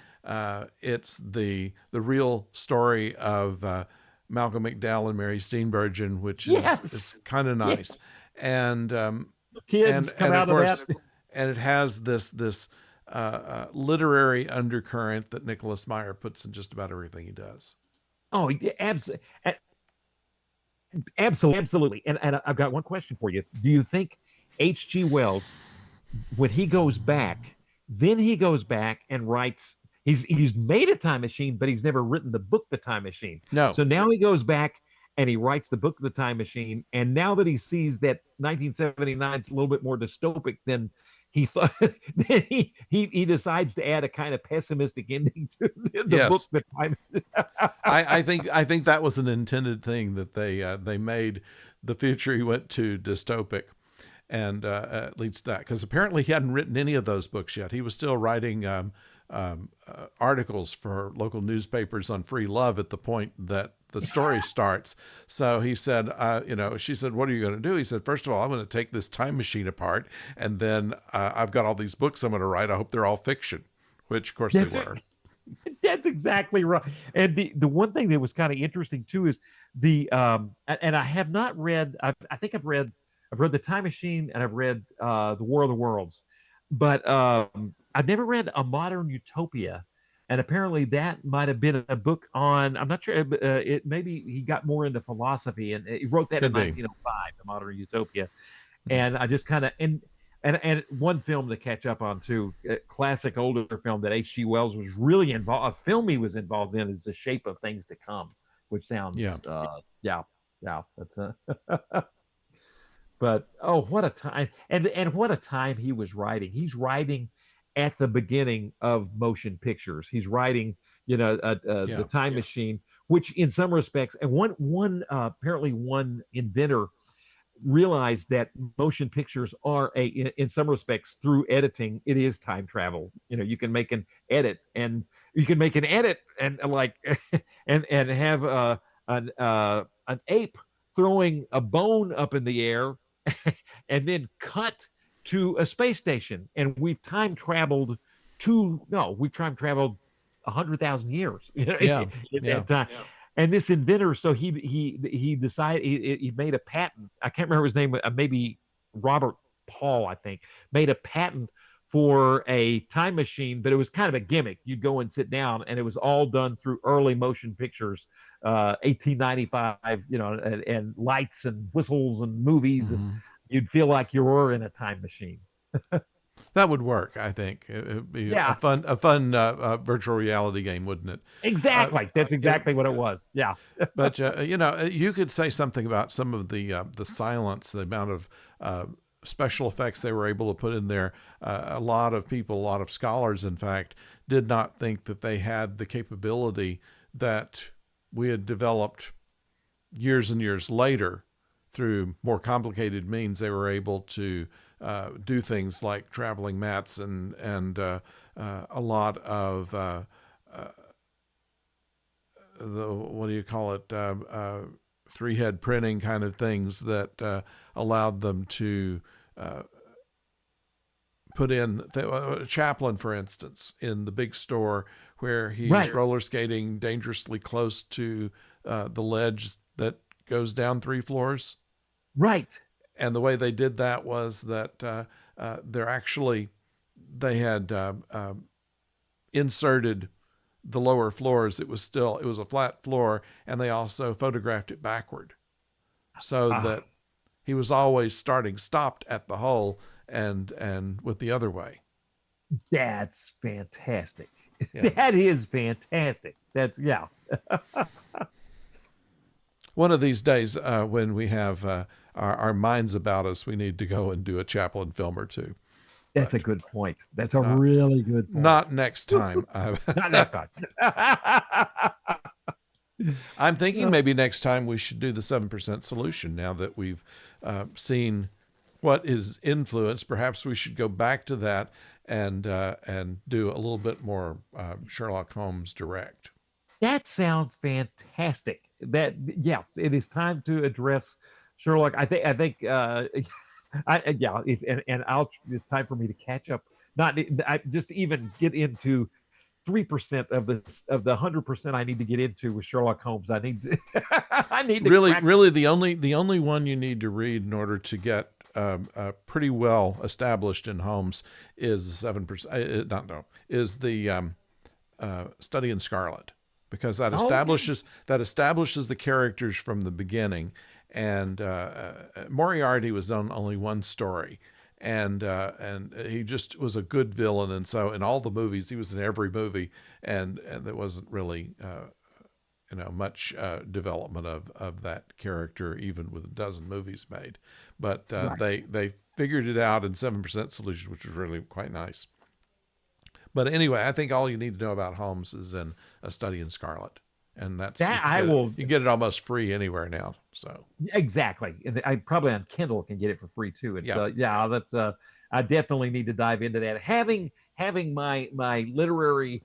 it's the real story of Malcolm McDowell and Mary Steenburgen, which is Yes. kind of Yeah. nice, and Kids come and of out of that. course, and it has this literary undercurrent that Nicholas Meyer puts in just about everything he does. Oh, absolutely, absolutely. And I've got one question for you. Do you think H.G. Wells, when he goes back, then he goes back and writes? He's made a time machine, but he's never written the book, The Time Machine. No, So now he goes back and he writes the book, The Time Machine. And now that he sees that 1979 is a little bit more dystopic than he thought, then he decides to add a kind of pessimistic ending to the book, yes, The Time. I think that was an intended thing that they made the future he went to dystopic, and leads to that because apparently he hadn't written any of those books yet. He was still writing articles for local newspapers on free love at the point that the story starts. So he said, she said, "What are you going to do?" He said, "First of all, I'm going to take this time machine apart, and then I've got all these books I'm going to write. I hope they're all fiction," which of course they That's were. That's exactly right. And the one thing that was kind of interesting too is and I have not read. I think I've read the Time Machine and I've read the War of the Worlds, but I've never read A Modern Utopia. And apparently that might have been a book on. I'm not sure. It maybe he got more into philosophy, and he wrote that in Could be. 1905, A Modern Utopia. Mhm. And I just kind of and one film to catch up on too, a classic older film that H.G. Wells was really involved. A film he was involved in is The Shape of Things to Come, which sounds Yeah. yeah, yeah, that's but oh, what a time, and what a time he was writing. He's writing at the beginning of motion pictures. He's writing, the Yeah. Time Machine, which in some respects, and one apparently one inventor realize that motion pictures are in some respects, through editing, it is time travel. You can make an edit, and you can make an edit and like and have an ape throwing a bone up in the air and then cut to a space station, and we've time traveled 100,000 years Yeah. in Yeah. that time. And this inventor, so he decided, he made a patent. I can't remember his name, maybe Robert Paul, I think, made a patent for a time machine, but it was kind of a gimmick. You'd go and sit down, and it was all done through early motion pictures, 1895, and lights and whistles and movies, and Hmm. you'd feel like you were in a time machine. That would work, I think. It'd be Yeah, a fun virtual reality game, wouldn't it? exactly. That's It, exactly what it was. Yeah. but you could say something about some of the silence, the amount of special effects they were able to put in there. A lot of people, a lot of scholars, in fact, did not think that they had the capability that we had developed years and years later through more complicated means. They were able to do things like traveling mats and a lot of the what do you call it, three head printing kind of things that allowed them to put in Chaplin, for instance, in the big store where he's Right. roller skating dangerously close to the ledge that goes down 3 floors. Right. And the way they did that was that they had inserted the lower floors. It was a flat floor, and they also photographed it backward so Ah, that he was always stopped at the hole and with the other way. that's fantastic. Yeah. That is fantastic. That's yeah. One of these days, when we have our minds about us, we need to go and do a Chaplin film or two. That's a But good point. That's a not really good point. not next time. Not next time. I'm thinking maybe next time we should do the 7% solution. Now that we've seen what is influence, perhaps we should go back to that and do a little bit more Sherlock Holmes direct. That sounds fantastic. That yes, it is time to address Sherlock. I think yeah, it's time for me to catch up. Not just even get into 3% of the 100% I need to get into with Sherlock Holmes. I need to I need to Really, crack. really, the only one you need to read in order to get pretty well established in Holmes is 7%. Not no, is the Study in Scarlet, because Okay. that establishes the characters from the beginning. And Moriarty was on only one story, and he just was a good villain. And so in all the movies, he was in every movie, and there wasn't really much development of that character, even with a dozen movies made. But Right. they figured it out in 7% Solution, which was really quite nice. But anyway, I think all you need to know about Holmes is in A Study in Scarlet, and that's That I will you can get it almost free anywhere now. So exactly. And I probably on Kindle can get it for free too. It's yeah, yeah, that's I definitely need to dive into that. Having my literary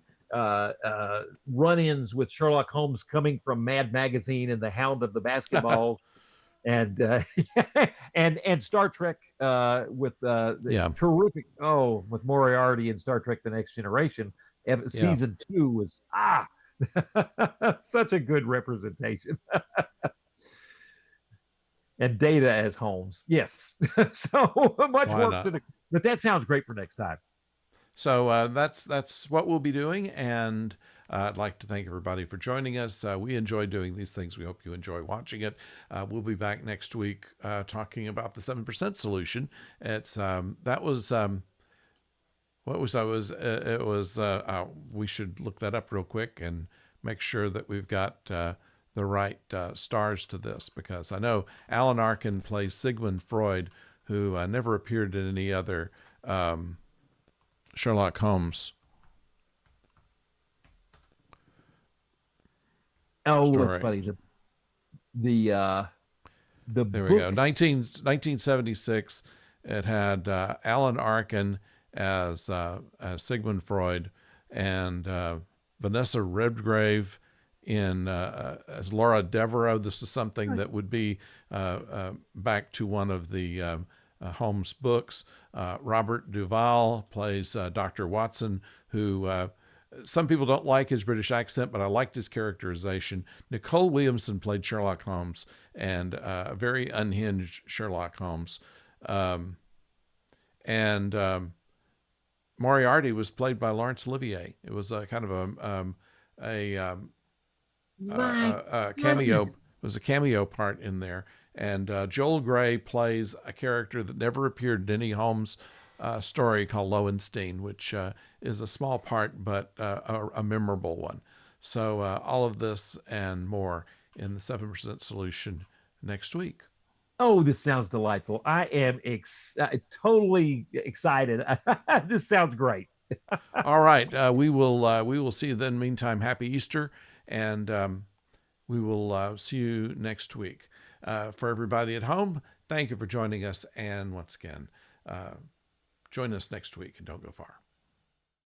run-ins with Sherlock Holmes coming from Mad Magazine and the Hound of the Basketball and and Star Trek with the yeah, terrific with Moriarty and Star Trek: The Next Generation. Yeah. Season 2 was such a good representation. And Data as Holmes. Yes. So much Why work to not? the, but that sounds great for next time. So that's what we'll be doing, and I'd like to thank everybody for joining us. We enjoy doing these things. We hope you enjoy watching it. We'll be back next week talking about the 7% solution. It's that was what was I was it was we should look that up real quick and make sure that we've got the right stars to this, because I know Alan Arkin plays Sigmund Freud, who never appeared in any other Sherlock Holmes Oh, it's story. funny. The uh the There we go. book. 1976. It had Alan Arkin as Sigmund Freud, and Vanessa Redgrave as Laura Devereaux. This is something that would be back to one of the Holmes books. Robert Duvall plays Dr. Watson, who some people don't like his British accent, but I liked his characterization. Nicole Williamson played Sherlock Holmes, and a very unhinged Sherlock Holmes. And Moriarty was played by Laurence Olivier. It was a kind of My a cameo. It goodness. was a cameo part in there. And Joel Grey plays a character that never appeared in any Holmes story called Lowenstein, which is a small part but a memorable one. So all of this and more in the 7% solution next week. Oh, this sounds delightful. I am totally excited. This sounds great. All right, we will see you then. Meantime, happy Easter, and we will see you next week. For everybody at home, thank you for joining us, and once again, join us next week and don't go far.